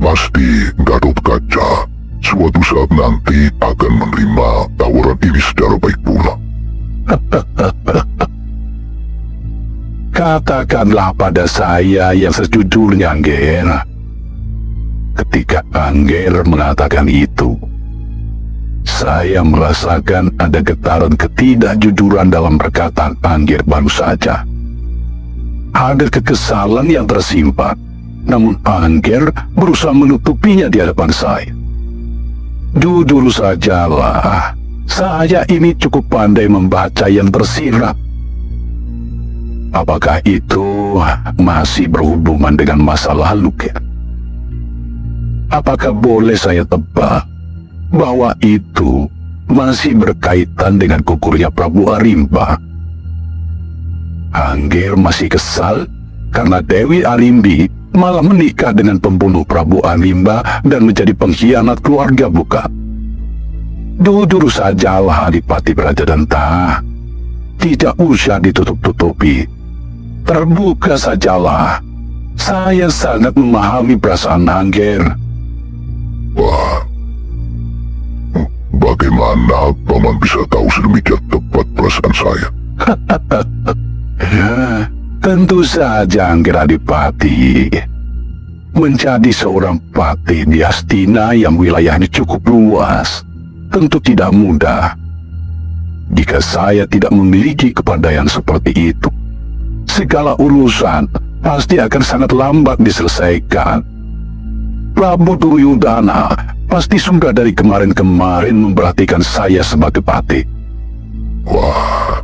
Pasti Garutkada suatu saat nanti akan menerima tawaran ini secara baik pula. Katakanlah pada saya yang sejujurnya, Angger. Ketika Angger mengatakan itu, saya merasakan ada getaran ketidakjujuran dalam perkataan Angger baru saja. Ada kekesalan yang tersimpan, namun Angger berusaha menutupinya di hadapan saya. Jujur sajalah, saya ini cukup pandai membaca yang tersirat. Apakah itu masih berhubungan dengan masa lalu, Ger? Apakah boleh saya tebak bahwa itu masih berkaitan dengan gugurnya Prabu Arimba? Angger masih kesal karena Dewi Arimbi malah menikah dengan pembunuh Prabu Arimba dan menjadi pengkhianat keluarga, bukan? Jujur sajalah Adipati Brajadanta. Tidak usah ditutup-tutupi. Terbuka sajalah. Saya sangat memahami perasaan Angger. Wah, bagaimana paman bisa tahu sedemikian tepat perasaan saya? Ya, tentu saja Angger Adipati. Menjadi seorang patih di Hastina yang wilayahnya cukup luas, tentu tidak mudah. Jika saya tidak memiliki kepandaian seperti itu, segala urusan pasti akan sangat lambat diselesaikan. Prabu Duryudana pasti sudah dari kemarin-kemarin memperhatikan saya sebagai patih. Wah,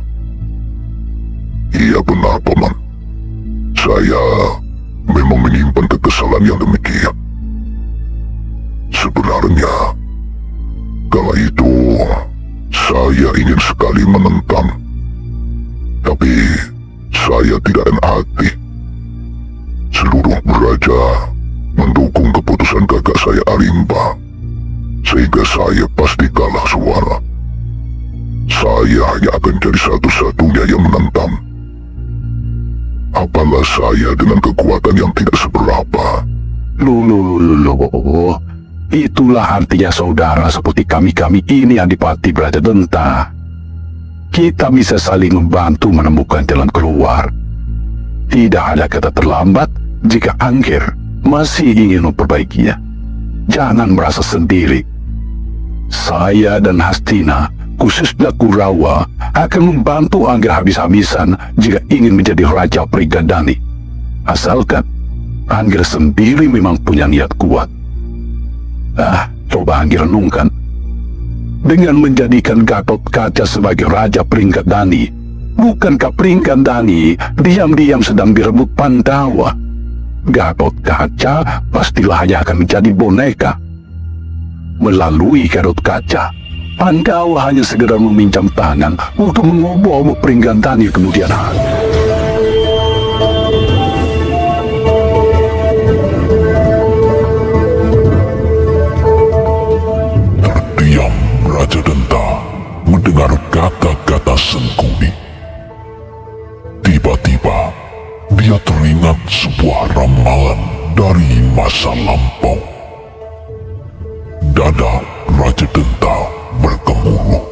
iya benar paman. Saya memang menyimpan kekesalan yang demikian. Sebenarnya, kala itu saya ingin sekali menentang, tapi saya tidak enak hati. Seluruh raja mendukung keputusan kakak saya Arimba, sehingga saya pasti kalah suara. Saya hanya akan jadi satu-satunya yang menentang. Apalah saya dengan kekuatan yang tidak seberapa. Loh, itulah artinya saudara seperti kami-kami ini Adipati Brajadanta. Kita bisa saling membantu menemukan jalan keluar. Tidak ada kata terlambat jika Angger masih ingin memperbaikinya. Jangan merasa sendiri. Saya dan Hastina, khususnya Kurawa, akan membantu Angger habis-habisan jika ingin menjadi Raja Prigadani. Asalkan Angger sendiri memang punya niat kuat. Coba Angger renungkan. Dengan menjadikan Gatot Kaca sebagai Raja Prigadani, bukankah Prigadani diam-diam sedang direbut Pandawa? Gatot Kaca pastilah hanya akan menjadi boneka. Melalui Gatot Kaca, Pandawa hanya segera meminjam tangan untuk mengobok Prigadani kemudian hari. Terdiam Raja Denta mendengar kata-kata Sengkuni. Tiba-tiba dia teringat sebuah ramalan dari masa lampau. Dada Raja Denta bergemuruh.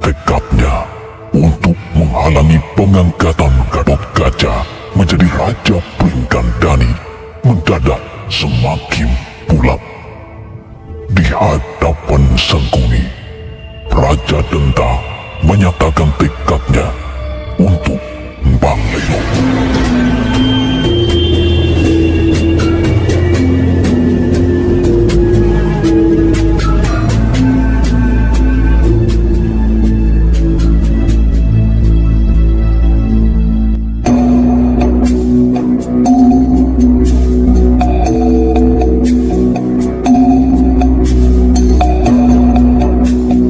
Tekadnya untuk menghalangi pengangkatan Gatot Kaca menjadi Raja Prigadani mendadak semakin bulat. Di hadapan Sengkuni, Raja Denta menyatakan tekadnya untuk membangun.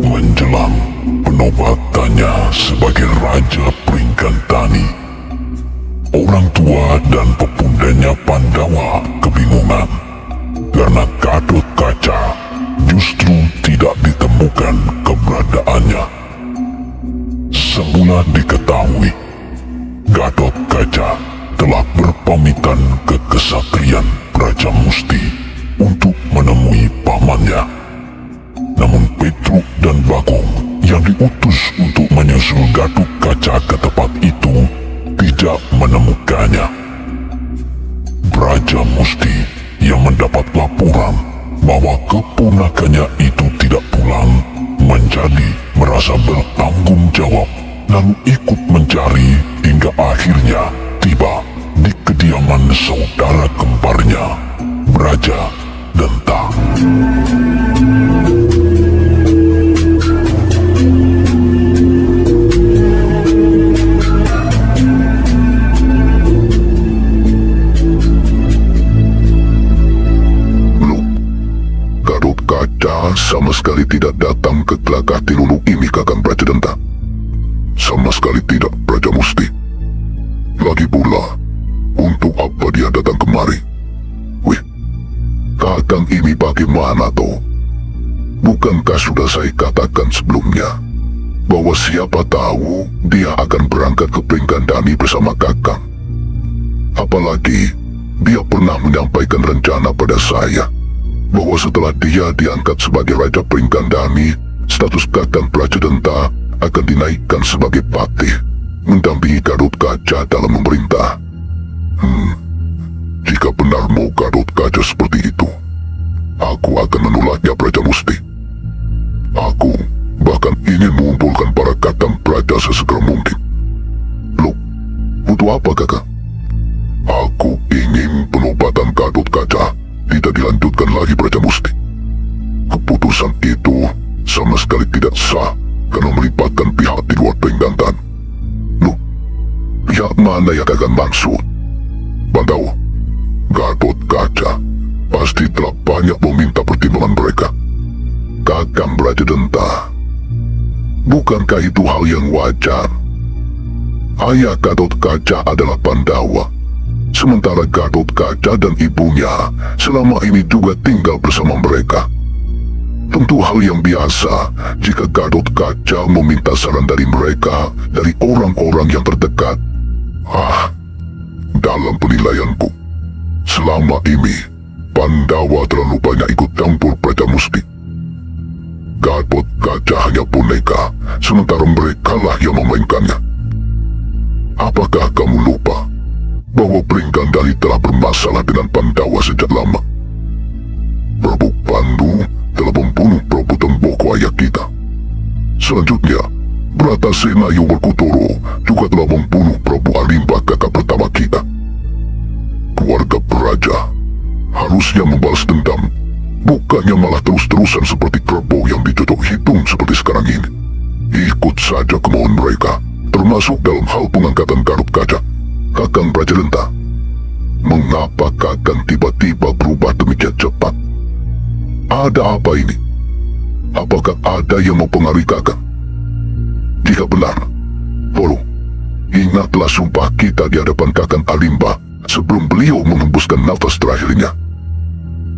Menjelang penobatannya sebagai Raja Prigadani, orang tua dan pepundanya Pandawa kebingungan karena Gatot Kaca justru tidak ditemukan keberadaannya. Semula diketahui Gatot Kaca telah berpamitan ke kesatrian Brajamusti untuk menemui pamannya. Namun Petruk dan Bagong yang diutus untuk menyusul Gatot Kaca ke tempat itu tidak menemukannya. Brajamusti yang mendapat laporan bahwa keponakannya itu tidak pulang menjadi merasa bertanggung jawab lalu ikut mencari hingga akhirnya tiba di kediaman saudara kembarnya Braja Denta. Gatot Kaca sama sekali tidak datang ke Gelagah Tilulu ini, Kakang Brajadanta. Sama sekali tidak, Brajamusti. Lagi pula, untuk apa dia datang kemari? Wih, Kakang ini bagaimana toh? Bukankah sudah saya katakan sebelumnya bahwa siapa tahu dia akan berangkat ke Pringgandani bersama Kakang? Apalagi dia pernah menyampaikan rencana pada saya bahwa setelah dia diangkat sebagai Raja Pringgandani, status Kakang Prajadenta akan dinaikkan sebagai patih, mendampingi Gatotkaca dalam memerintah. Jika benar mau Gatotkaca seperti itu, aku akan menolaknya, Praja Musti. Aku bahkan ingin mengumpulkan para Kakang Praja sesegera mungkin. Loh, butuh apa, Kakang? Aku ingin penobatan Gatotkaca tidak dilanjutkan lagi, Praja Musti. Keputusan itu sama sekali tidak sah karena melibatkan pihak di luar Pringgandani. Loh, pihak mana yang Kakang maksud? Pandawa, Gatotkaca pasti telah banyak meminta pertimbangan mereka. Kakang Prajadenta, bukankah itu hal yang wajar? Ayah Gatotkaca adalah Pandawa, sementara Gatotkaca dan ibunya selama ini juga tinggal bersama mereka. Tentu hal yang biasa jika Gatotkaca meminta saran dari mereka, dari orang-orang yang terdekat. Dalam penilaianku, selama ini Pandawa terlalu banyak ikut campur Praja Musti. Gatotkaca hanya boneka, sementara mereka lah yang memainkannya. Apakah kamu lupa bahwa Pringgandani telah bermasalah dengan Pandawa sejak lama? Prabu Pandu telah membunuh Prabu Temboko ayah kita. Selanjutnya, Bratasena Yowerkutoro juga telah membunuh Prabu Alimba kakak pertama kita. Keluarga Praja harusnya membalas dendam, bukannya malah terus-terusan seperti kerbau yang dicocok hitung seperti sekarang ini. Ikut saja kemauan mereka, termasuk dalam hal pengangkatan Gatotkaca. Kakang Prajadenta, mengapa Kakang tiba-tiba berubah demikian cepat? Ada apa ini? Apakah ada yang mempengaruhi Kakang? Jika benar, tolong ingatlah sumpah kita di hadapan Kakang Alimba sebelum beliau menghembuskan nafas terakhirnya.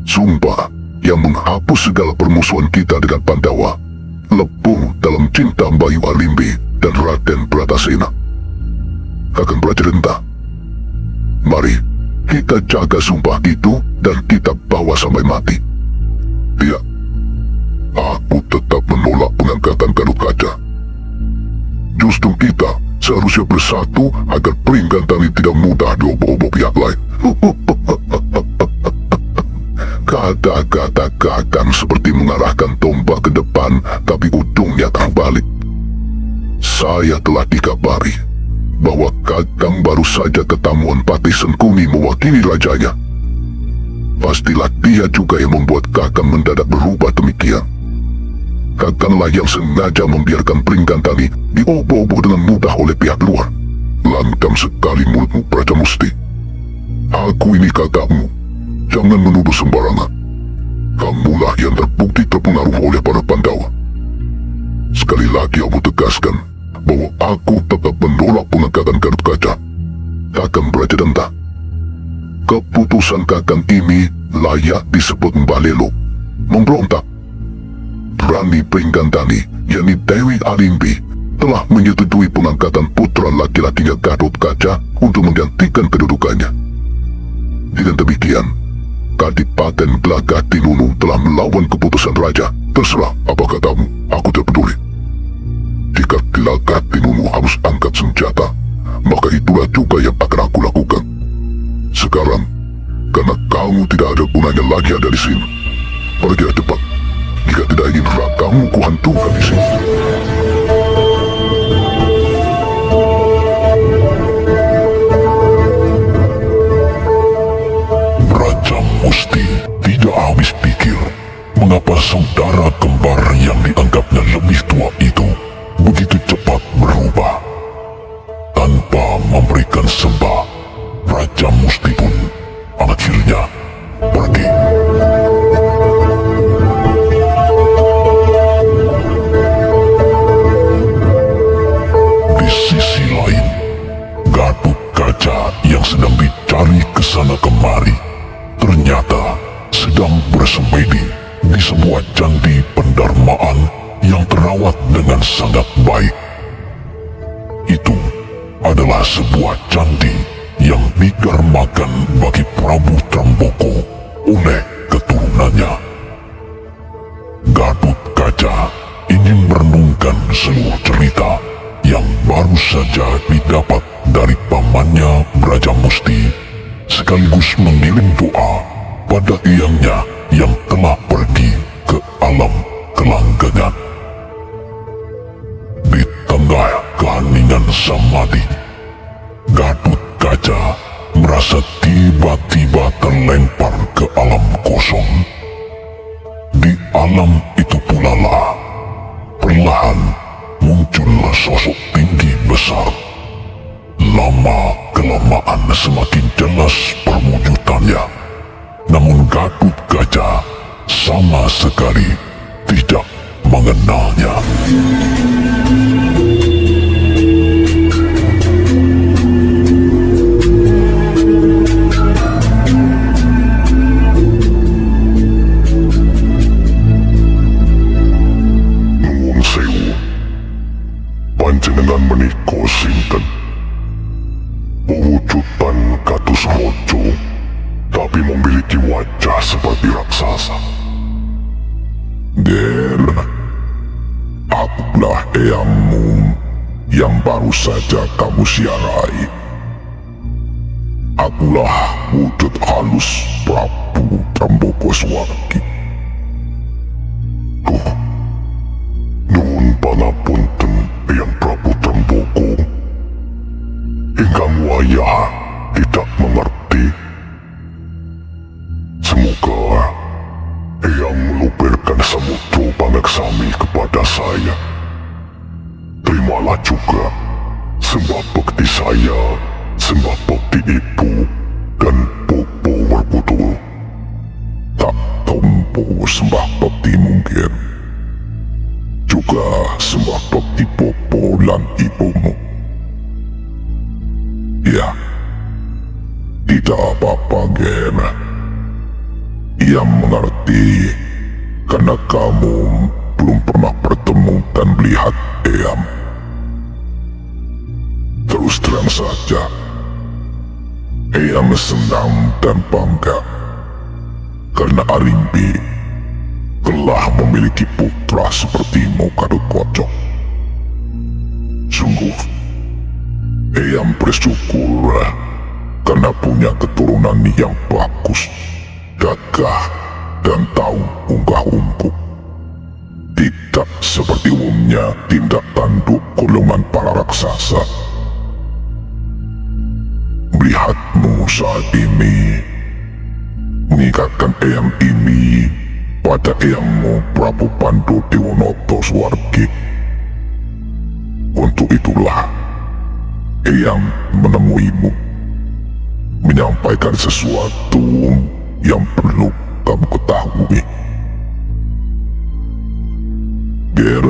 Sumpah yang menghapus segala permusuhan kita dengan Pandawa, lebur dalam cinta Bayu Alimbi dan Raden Bratasena. Kakang Prajadenta, mari kita jaga sumpah itu dan kita bawa sampai mati. Tidak, aku tetap menolak pengangkatan Gatotkaca. Justru kita seharusnya bersatu agar Pringgandani tidak mudah diobok-obok pihak lain. Kata-kata Kakang seperti mengarahkan tombak ke depan, tapi ujungnya terbalik. Saya telah dikabari bahwa Kakang baru saja ke Tamuan Patih Sengkuni mewakili rajanya. Pastilah dia juga yang membuat Kakang mendadak berubah demikian. Kakanglah yang sengaja membiarkan Pringgandani diobok-obok dengan mudah oleh pihak luar. Lancang sekali mulutmu, Praja Musti. Aku ini kakakmu. Jangan menuduh sembarangan. Kamulah yang terbukti terpengaruh oleh para Pandawa. Sekali lagi aku tegaskan bahwa aku tetap menolak pengangkatan Gatotkaca. Kakang Prajadenta, keputusan Kakang ini layak disebut mbalelo, memberontak. Rani Pringgandani, yakni Dewi Alimbi, telah menyetujui pengangkatan putra laki-lakinya Gatotkaca untuk menggantikan kedudukannya. Dengan demikian, Kadipaten Gelagah Tinunu telah melawan keputusan raja. Terserah apa katamu, aku tidak peduli. Jika Gelagah Tinunu harus angkat senjata, maka itulah juga yang akan aku lakukan. Sekarang, karena kamu tidak ada gunanya lagi ada di sini, pergilah cepat. Jika tidak ingin rakamu kuhantukan di sini. Raja Musti tidak habis pikir mengapa saudara kembar yang dianggapnya lebih tua itu begitu cepat berubah. Tanpa memberikan sembah, Raja Musti pun akhirnya pergi. Di sisi lain, Gatotkaca yang sedang dicari kesana kemari ternyata sedang bersemedi di sebuah candi pendarmaan yang terawat dengan sangat baik. Itu adalah sebuah candi yang dikarmakan bagi Prabu Tramboko oleh keturunannya. Gatut Kaca ingin merenungkan seluruh cerita yang baru saja didapat dari pamannya Brajamusti, sekaligus mengirim doa pada eyangnya yang telah pergi ke alam kelanggengan. Di tengah keheningan samadhi, Gatut Kaca merasa tiba-tiba terlempar ke alam kosong. Di alam itu pula lah perlahan muncullah sosok tinggi besar. Lama-kelamaan semakin jelas perwujudannya, namun Gatut Kaca sama sekali tidak mengenalnya. Nuwun sewu, panjenengan menika sinten? Pewujudan kados raja, tapi memiliki wajah seperti raksasa. Ger, akulah eyangmu yang baru saja kamu siarai. Akulah wujud halus Prabu Tramboko Swargi. Nuwun pangapunten, Eyang Prabu Tramboko. Ingkang wayah tidak mengerti. Semoga Eyang meluberkan samudra pangaksami kepada saya. Terimalah juga sembah bekti saya, sembah bekti ibu, dan Bobo Werkudul. Tak tompo sembah bakti mungkin. Juga sembah bakti Bobo lan ibumu. Ya, tidak apa-apa, Gen. Ia mengerti karena kamu belum pernah bertemu dan melihat Eyam. Terus terang saja, Eyam senang dan bangga karena Arimbi telah memiliki putra sepertimu, Gatotkaca. Sungguh, Eyam bersyukur karena punya keturunan yang bagus, gagah, dan tahu unggah-ungguh. Tidak seperti umumnya tindak tanduk golongan para raksasa. Melihatmu saat ini mengingatkan Eyam ini pada eyangmu Prabu Pandu Dewonoto Swargi. Untuk itulah Eyang menemuimu, menyampaikan sesuatu yang perlu kamu ketahui. Ger,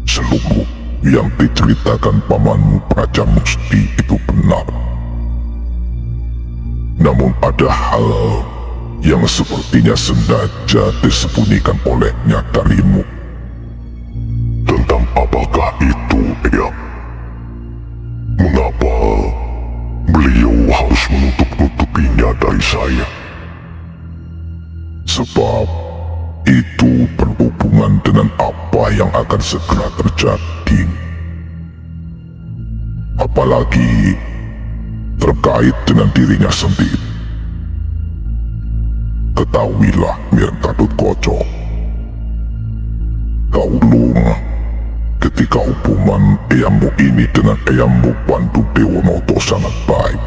seluruh yang diceritakan pamanmu Brajamusti itu benar. Namun ada hal yang sepertinya sengaja disembunyikan olehnya darimu. Tentang apakah itu, Eyang? Mengapa beliau harus menutup-nutupinya dari saya? Sebab itu berhubungan dengan apa yang akan segera terjadi. Apalagi terkait dengan dirinya sendiri. Ketahuilah, Mir Gatotkaca, dahulu ketika hubungan eyangmu ini dengan eyangmu Pandu Dewonoto sangat baik,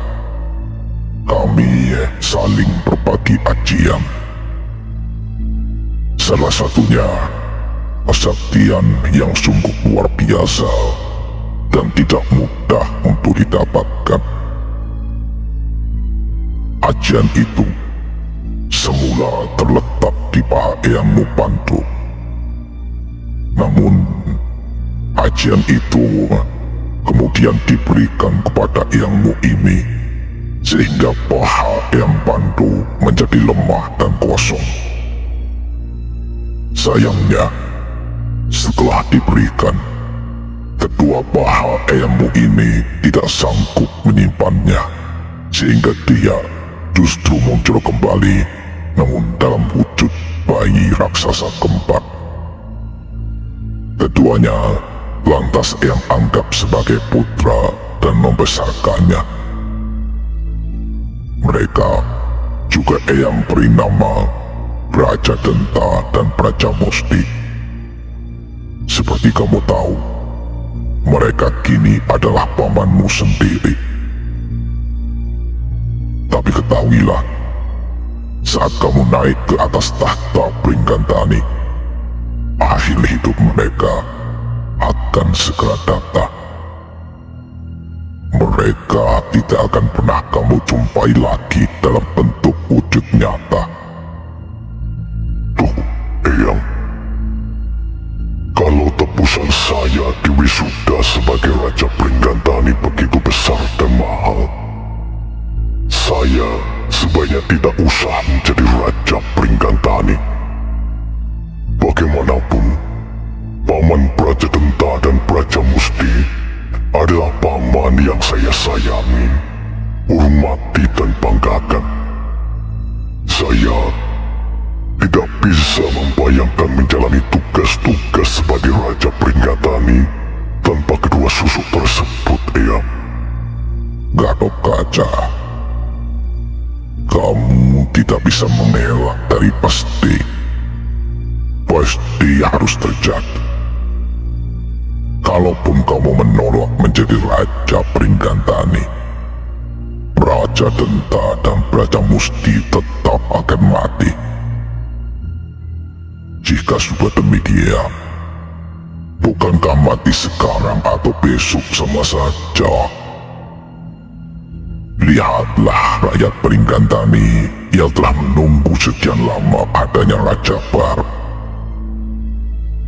kami saling berbagi ajian. Salah satunya kesaktian yang sungguh luar biasa dan tidak mudah untuk didapatkan. Ajian itu semula terletak di paha eyangmu Pandu. Namun ajian itu kemudian diberikan kepada eyangmu ini, sehingga paha Eyang Pandu menjadi lemah dan kosong. Sayangnya, setelah diberikan, kedua paha ayammu ini tidak sanggup menyimpannya, sehingga dia justru muncul kembali, namun dalam wujud bayi raksasa kembar. Keduanya lantas Eyang anggap sebagai putra dan membesarkannya. Mereka juga Eyang beri nama Praja Denta dan Praja Musti. Seperti kamu tahu, mereka kini adalah pamanmu sendiri. Tapi ketahuilah, saat kamu naik ke atas tahta Pringgantani, akhir hidup mereka akan segera datang. Mereka tidak akan pernah kamu jumpai lagi dalam bentuk wujud nyata. Tuh, Eyang. Kalau tebusan saya di wisuda sebagai Raja Pringgantani begitu besar dan mahal, saya sebaiknya tidak usah menjadi Raja Pringgantani. Bagaimanapun, Paman Praja Denta dan Praja Musti adalah paman yang saya sayangi, hormati dan banggakan. Saya tidak bisa membayangkan menjalani tugas-tugas sebagai Raja Pringgantani tanpa kedua susuk tersebut, Eyang. Gatot Kaca, kamu tidak bisa mengelak dari pasti. Pasti harus terjadi. Kalaupun kamu menolak menjadi Raja Pringgantani, Praja Denta dan Praja Musti tetap akan mati. Jika sudah demikian, bukankah mati sekarang atau besok sama saja? Lihatlah rakyat Pringgantani yang telah menunggu sekian lama adanya raja baru.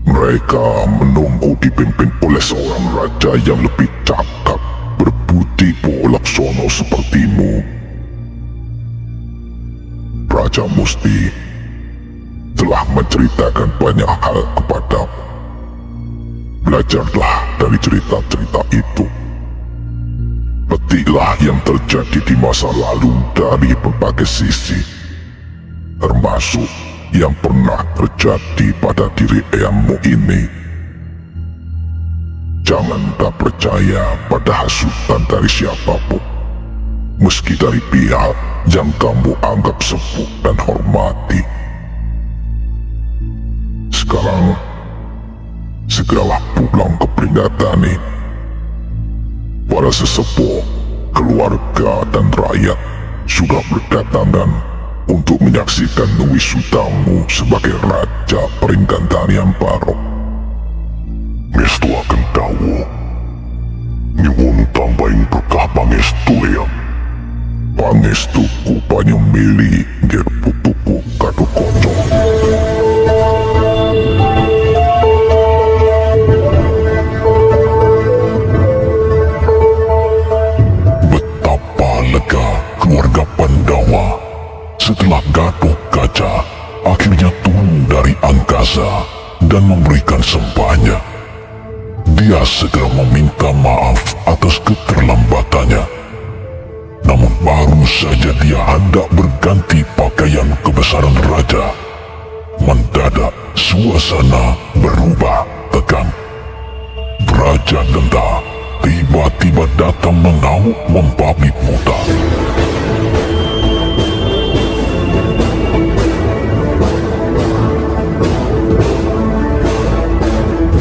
Mereka menunggu dipimpin oleh seorang raja yang lebih cakap, berbudi laksono sepertimu. Praja Musti telah menceritakan banyak hal kepadamu. Belajarlah dari cerita-cerita itu. Petiklah yang terjadi di masa lalu dari berbagai sisi, termasuk yang pernah terjadi pada diri Eyangmu ini. Jangan tak percaya pada hasutan dari siapapun, meski dari pihak yang kamu anggap sepuh dan hormati. Sekarang, segeralah pulang ke Pringgantani. Para sesepuh, keluarga dan rakyat sudah berdatangan untuk menyaksikan wisudamu sebagai Raja Pringgantani yang baru. Ngestu akan tahu. Nyuwun tambahin berkah pangestu, Eyang. Pangestuku banyu mili ngger putuku Gatot Kaca. Betapa lega keluarga Pandawa setelah Gatot Kaca akhirnya turun dari angkasa dan memberikan sembahnya. Dia segera meminta maaf atas keterlambatannya. Namun baru saja dia hendak berganti pakaian kebesaran raja, mendadak suasana berubah tegang. Praja Denta tiba-tiba datang mengamuk membabi buta.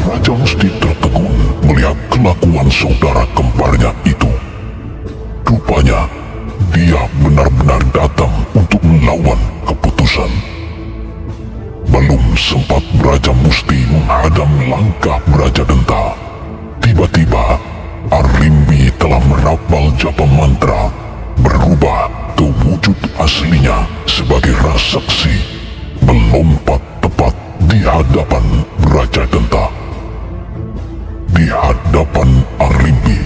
Raja Musti tertegun melihat kelakuan saudara kembarnya itu. Rupanya, dia benar-benar datang untuk melawan keputusan. Belum sempat Praja Musti menghadang langkah Praja Denta, tiba-tiba Arimbi telah merapal japa mantra, berubah ke wujud aslinya sebagai raksasa, melompat tepat di hadapan Praja Denta. Di hadapan Arimbi,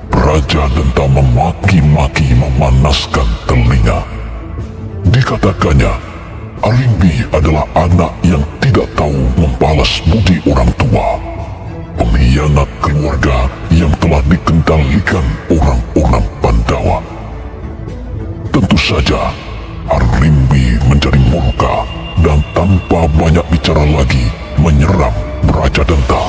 Praja Denta memaki-maki memanaskan telinga. Dikatakannya, Arimbi adalah anak yang tidak tahu membalas budi orang tua. Pengkhianat keluarga yang telah dikendalikan orang-orang Pandawa. Tentu saja, Arimbi menjadi murka dan tanpa banyak bicara lagi menyerang Raja Denta.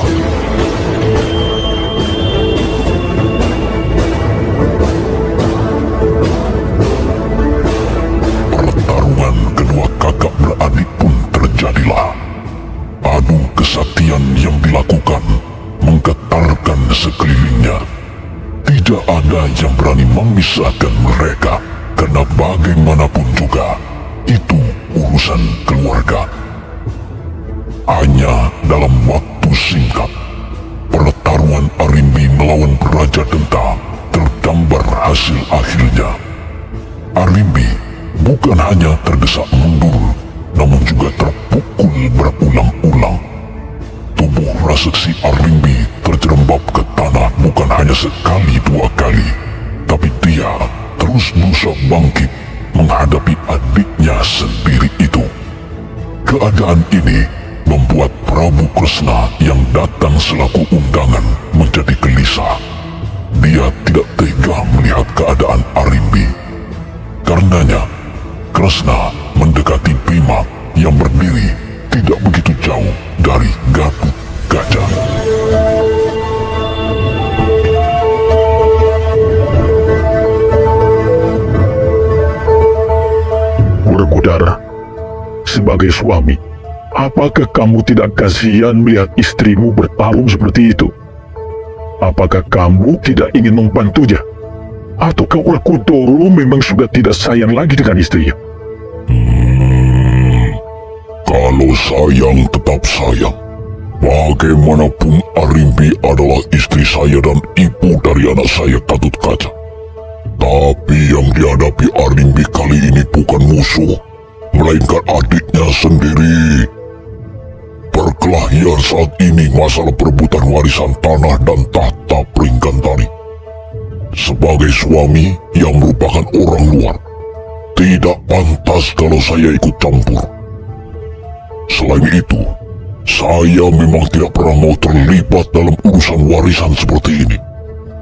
Pertarungan kedua kakak beradik pun terjadilah. Adu kesaktian yang dilakukan menggetarkan sekelilingnya. Tidak ada yang berani memisahkan mereka, karena bagaimanapun juga itu urusan keluarga. Hanya dalam waktu singkat, pertarungan Arimbi melawan Raja Denta tergambar hasil akhirnya. Arimbi bukan hanya terdesak mundur, namun juga terpukul berulang-ulang. Tubuh raseksi Arimbi terjerembab ke tanah bukan hanya sekali dua kali, tapi dia terus berusaha bangkit menghadapi adiknya sendiri itu. Keadaan ini membuat Prabu Kresna yang datang selaku undangan menjadi gelisah. Dia tidak tega melihat keadaan Arimbi. Karenanya, Kresna mendekati Bima yang berdiri tidak begitu jauh dari Gatut Kaca. Berkudara, sebagai suami, apakah kamu tidak kasihan melihat istrimu bertarung seperti itu? Apakah kamu tidak ingin membantunya? Atau Kaulah Kudoro memang sudah tidak sayang lagi dengan istrinya? Kalau sayang tetap sayang. Bagaimanapun Arimbi adalah istri saya dan ibu dari anak saya Gatut Kaca. Tapi yang dihadapi Arimbi kali ini bukan musuh, melainkan adiknya sendiri. Perkelahian saat ini masalah perebutan warisan tanah dan tahta Pringgantari. Sebagai suami yang merupakan orang luar, tidak pantas kalau saya ikut campur. Selain itu, saya memang tidak pernah mau terlibat dalam urusan warisan seperti ini.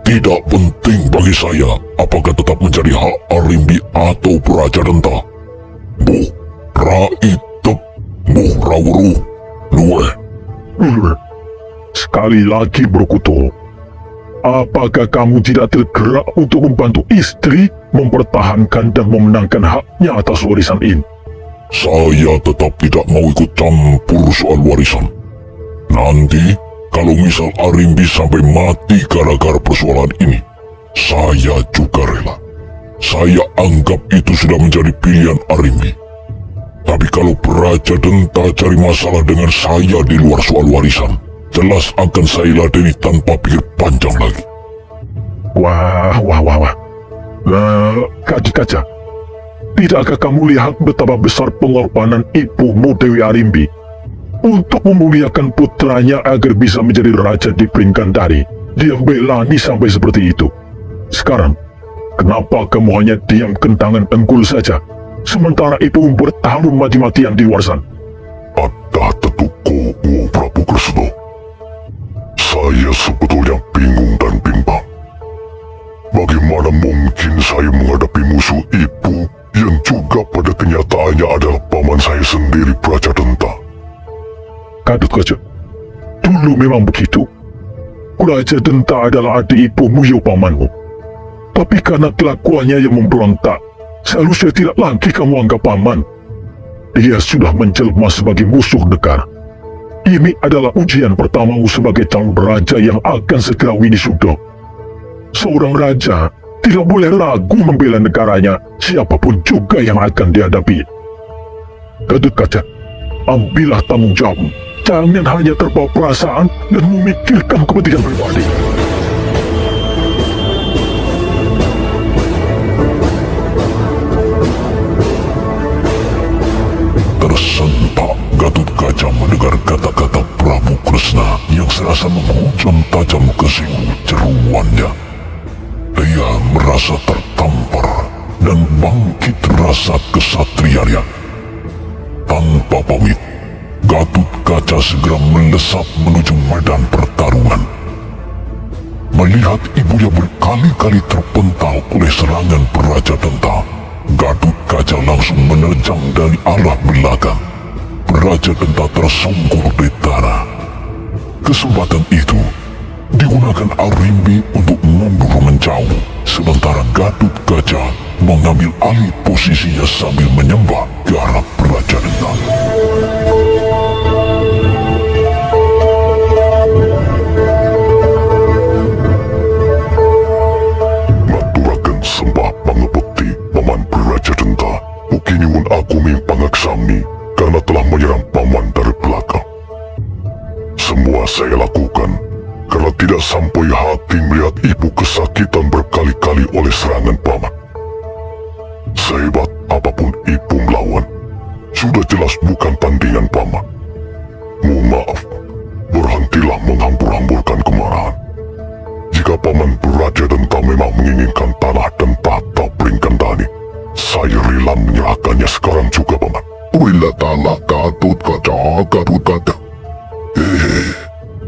Tidak penting bagi saya apakah tetap menjadi hak Arimbi atau Raja Denta. Bu, Raitep, Bu Rawuru, Nue. Sekali lagi Brokuto, apakah kamu tidak tergerak untuk membantu istri mempertahankan dan memenangkan haknya atas warisan ini? Saya tetap tidak mau ikut campur soal warisan. Nanti, kalau misal Arimbi sampai mati gara-gara persoalan ini, saya juga rela. Saya anggap itu sudah menjadi pilihan Arimbi. Tapi kalau Raja Denta cari masalah dengan saya di luar soal warisan, jelas akan saya ladeni tanpa pikir panjang lagi. Wah. Gatut Kaca, tidakkah kamu lihat betapa besar pengorbanan ibumu Dewi Arimbi untuk memuliakan putranya agar bisa menjadi raja di Pringgantari? Dia belani sampai seperti itu. Sekarang, kenapa kamu hanya diam kentangan tenggul saja, sementara ibu bertarung mati-matian di luar sana? Ada tetuku, Prabu Kresna. Saya sebetulnya bingung dan bimbang. Bagaimana mungkin saya menghadapi musuh ibu yang juga pada kenyataannya adalah paman saya sendiri, Raja Denta? Gatut Kaca, dulu memang begitu. Raja Denta adalah adik ibumu, ya pamanmu. Tapi karena kelakuannya yang memberontak, seharusnya tidak lagi kamu anggap paman. Dia sudah menjelma sebagai musuh negara. Ini adalah ujian pertamamu sebagai calon raja yang akan segera wisuda. Seorang raja tidak boleh ragu membela negaranya, siapapun juga yang akan dihadapi. Gatut Kaca, ambillah tanggung jawabmu. Jangan hanya terbawa perasaan dan memikirkan kepentingan pribadi. Tersentak Gatut Kaca mendengar kata-kata Prabu Kresna yang serasa menghujam tajam ke siku jeruannya. Dia merasa tertampar dan bangkit rasa kesatrianya. tanpa pamit, Gatut Kaca segera melesat menuju medan pertarungan. Melihat ibunya berkali-kali terpental oleh serangan Praja Denta, Gatut Kaca langsung menerjang dari arah belakang. Praja Denta tersungkur di tanah. Kesempatan itu digunakan Arimbi untuk mundur menjauh, sementara Gatut Kaca mengambil alih posisinya sambil menyembah ke arah Praja Denta. Maturaken sembah pangabekti Paman Praja Denta. Ukinimun aku pangaksamni karena telah menyerang Paman dari belakang. Semua saya lakukan karena tidak sampai hati melihat ibu kesakitan berkali-kali oleh serangan Paman. Sehebat apapun ibu melawan, sudah jelas bukan tandingan Paman. Mohon maaf, berhentilah menghambur-hamburkan kemarahan. Jika Paman Praja Denta memang menginginkan tanah dan tahta Pringgandani, saya rela menyerahkannya sekarang juga, Paman. Wila talak Gatut Kaca.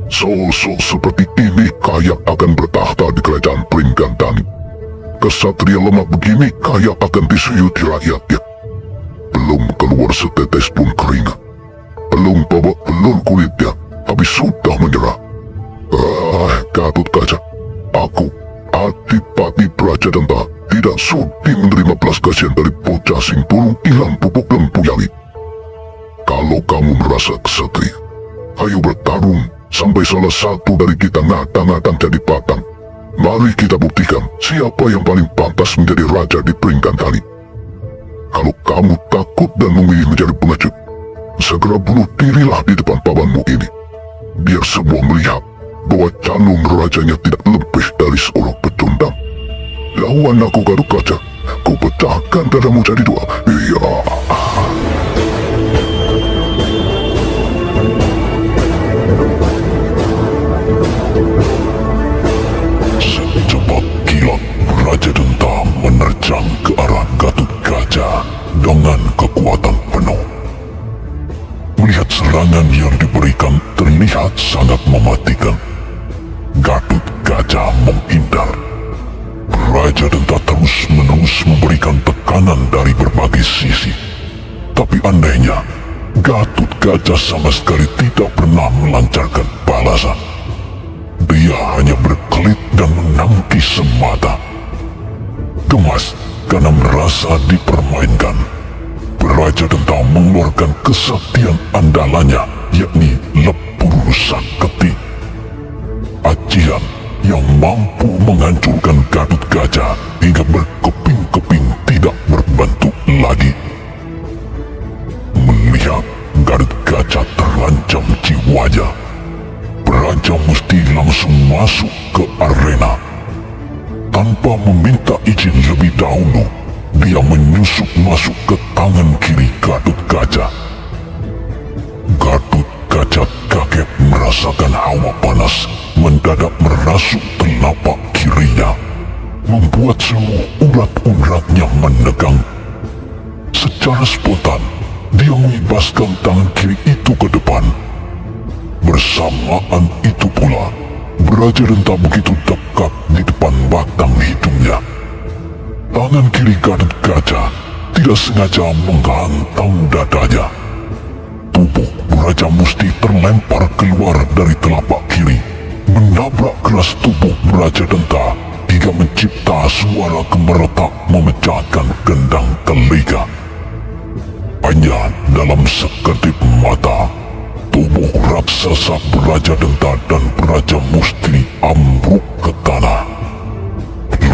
Sosok seperti ini kayak akan bertahta di kerajaan Pringgandani. Kesatria lemah begini kayak akan disuyuti rakyatnya. Belum keluar setetes pun keringat, belum babak belur kulitnya, tapi sudah menyerah. Gatut Kaca, aku, Adipati Praja Denta, tidak sudi menerima belas kasihan dari bocah sing tulung hilang pupuk lempuyali. Kalau kamu merasa kesatria, ayo bertarung sampai salah satu dari kita ngadang-ngadang jadi patang. Mari kita buktikan siapa yang paling pantas menjadi raja di Pringgandani. Kalau kamu takut dan memilih menjadi pengecut, segera bunuh dirilah di depan pamanmu ini. Biar semua melihat bahwa calon rajanya tidak lebih dari seorang pecundang. Lawan aku Gatut Kaca, ku pecahkan dadamu jadi dua. Iya. Praja Denta menerjang ke arah Gatut Kaca dengan kekuatan penuh. Melihat serangan yang diberikan terlihat sangat mematikan, Gatut Kaca menghindar. Praja Denta terus-menerus memberikan tekanan dari berbagai sisi. Tapi anehnya, Gatut Kaca sama sekali tidak pernah melancarkan balasan. Dia hanya berkelit dan menangkis semata. Gemas karena merasa dipermainkan, Praja Denta mengeluarkan kesaktian andalannya, yakni Lepur Sakti. Ajian yang mampu menghancurkan Gatut Kaca hingga berkeping-keping tidak berbentuk lagi. Melihat Gatut Kaca terancam jiwanya, Praja Musti langsung masuk ke arena. Tanpa meminta izin lebih dahulu, dia menyusup masuk ke tangan kiri Gatut Kaca. Gatut Kaca kaget merasakan hawa panas mendadak merasuk telapak kirinya, membuat seluruh urat-uratnya menegang. Secara spontan, dia mengibaskan tangan kiri itu ke depan. Bersamaan itu pula, Praja Denta begitu dekat di depan batang hidungnya. Tangan kiri Gatut Kaca tidak sengaja menghantam dadanya. Tubuh Praja Musti terlempar keluar dari telapak kiri, menabrak keras tubuh Praja Denta hingga mencipta suara gemeretak memecahkan gendang telinga. Hanya dalam sekedip mata, tubuh raksasa Praja Denta dan Praja Musti ambruk ke tanah.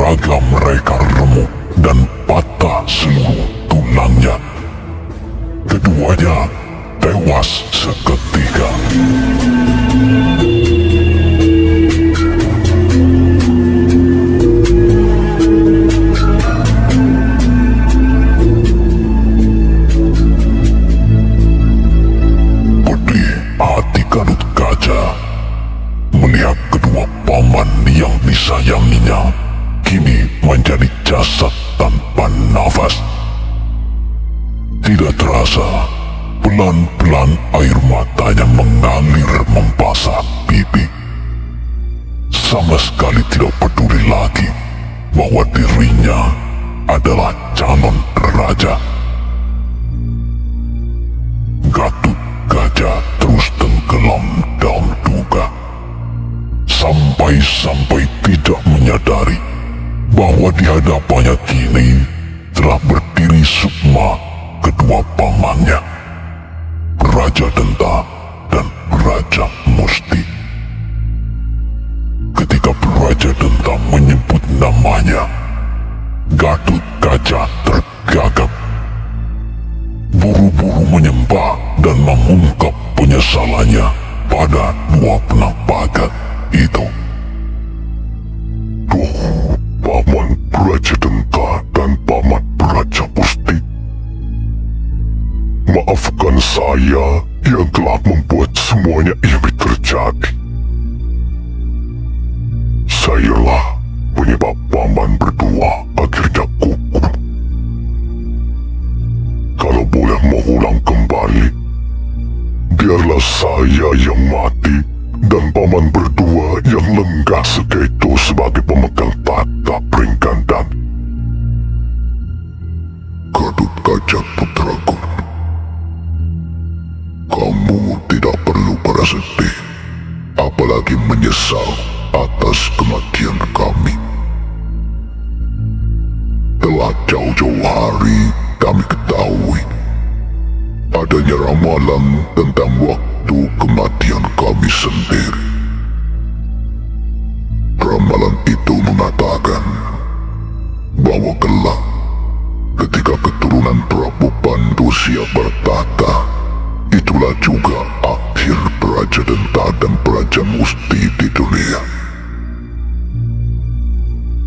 Raga mereka remuk dan patah seluruh tulangnya. Keduanya tewas seketika. Gatut Kaca melihat kedua paman yang disayanginya kini menjadi jasad tanpa nafas. Tidak terasa, Pelan-pelan air matanya mengalir membasah pipi. Sama sekali tidak peduli lagi bahwa dirinya adalah calon raja. Gatut Kaca terus tenggelam dalam duka. Sampai-sampai tidak menyadari bahwa di hadapannya kini telah berdiri Sukma, kedua pamannya, Raja Denta dan Raja Musti. Ketika Raja Denta menyebut namanya, Gatut Kaca tergagap. Buru-buru menyembah dan mengungkap penyesalannya pada dua penampakan itu. Duh, Paman Raja Denta dan Paman Raja Musti. Maafkan saya yang telah membuat semuanya ini terjadi. Sayalah penyebab paman berdua akhirnya gugur. Kalau boleh mengulang kembali, biarlah saya yang mati dan paman berdua yang lenggah segitu sebagai pemegang tahta Pringgandan. Gatut Kaca putraku, kamu tidak perlu merasa sedih, apalagi menyesal atas kematian kami. Telah jauh-jauh hari kami ketahui adanya ramalan tentang waktu kematian kami sendiri. Ramalan itu mengatakan bahwa kelak ketika keturunan Prabu Pandu siap bertahta, itulah juga akhir Raja Denta dan Raja Musti di dunia.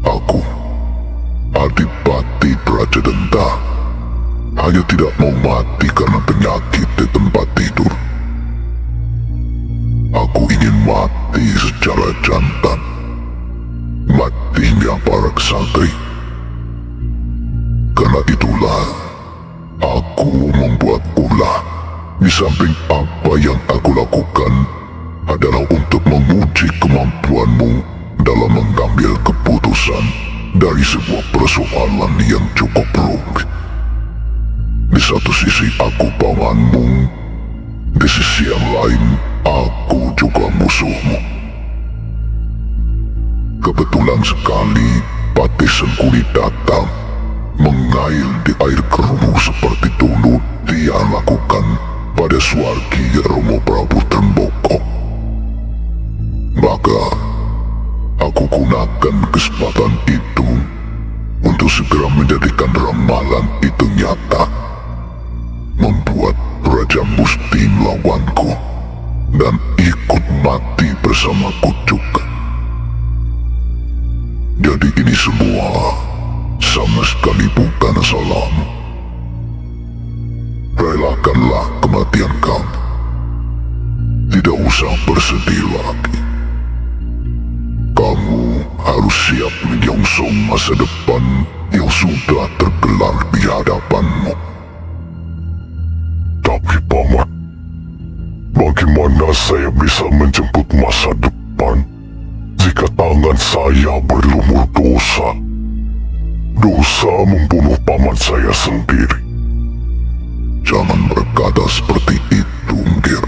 Aku, Adipati Raja Denta, hanya tidak mau mati karena penyakit di tempat tidur. Aku ingin mati secara jantan, matinya para ksatri. Karena itulah aku membuat ulah. Di samping apa yang aku lakukan adalah untuk menguji kemampuanmu dalam mengambil keputusan dari sebuah persoalan yang cukup rumit. Di satu sisi aku pamanmu, di sisi yang lain aku juga musuhmu. Kebetulan sekali Patih Sengkuni datang mengail di air keruh seperti dulu dia lakukan pada Swargi Romo Prabu Tremboko. Maka aku gunakan kesempatan itu untuk segera menjadikan ramalan itu nyata, membuat Raja Musti melawanku dan ikut mati bersamaku juga. Jadi ini semua sama sekali bukan salahmu. Relakanlah kematian kamu. Tidak usah bersedih lagi. Kamu harus siap menyongsong masa depan yang sudah tergelar di hadapanmu. Tapi Paman, bagaimana saya bisa menjemput masa depan jika tangan saya berlumur dosa? Dosa membunuh paman saya sendiri. Jangan berkata seperti itu, Ngir.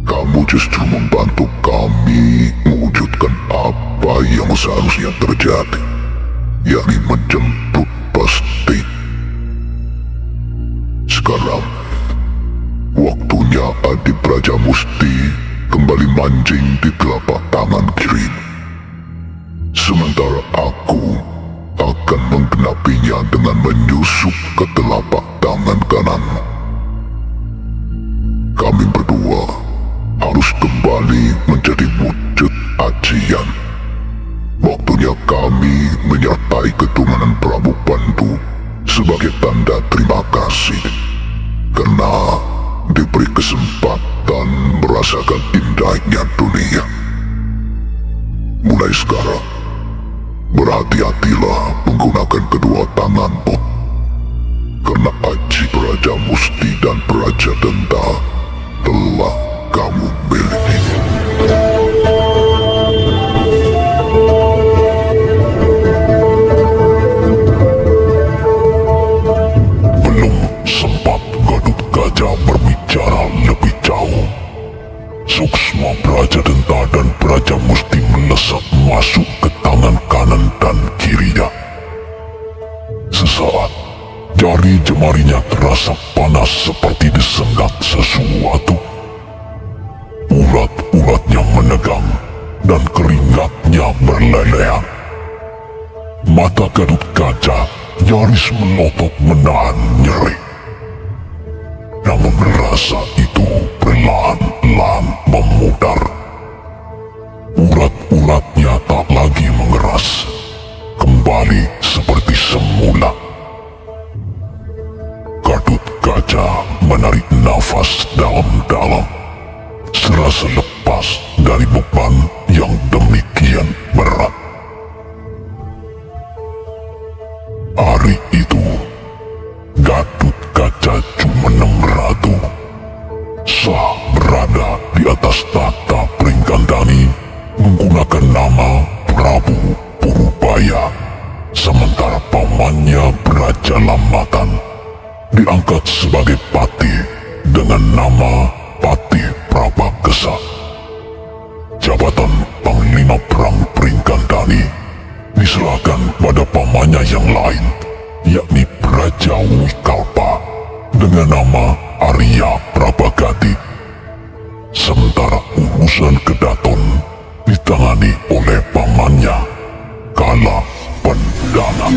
Kamu justru membantu kami mewujudkan apa yang seharusnya terjadi, yakni menjemput Pasti. Sekarang, waktunya Adik Raja Musti kembali mancing di telapak tangan kiri. Sementara aku akan menggenapinya dengan menyusup ke telapak tangan kananmu. Kami berdua harus kembali menjadi wujud ajian. Waktunya kami menyertai keturunan Prabu Pandu sebagai tanda terima kasih karena diberi kesempatan merasakan indahnya dunia. Mulai sekarang, berhati-hatilah menggunakan kedua tanganmu, karena Aji Raja Musti dan saat jari jemarinya terasa panas seperti disengat sesuatu. Urat-uratnya menegang dan keringatnya berlelehan. Mata Gadot Kaca nyaris melotot menahan nyeri. Namun rasa itu perlahan-lahan memudar. Urat-uratnya tak lagi mengeras, kembali seperti semula. Gadot Kaca menarik nafas dalam-dalam, serasa lepas dari beban yang demikian berat. Hari itu, Gadot Kaca Jumeneng Ratu sah berada di atas tahta Pringgandani menggunakan nama Prabu Purubaya, sementara pamannya Braja Lambatan diangkat sebagai pati dengan nama Pati Prabakesa. Jabatan Panglima Perang Pringgandani diserahkan pada pamannya yang lain, yakni Braja Wikalpa dengan nama Arya Prabagati. Sementara urusan Kedaton ditangani oleh pamannya Kala Pendana.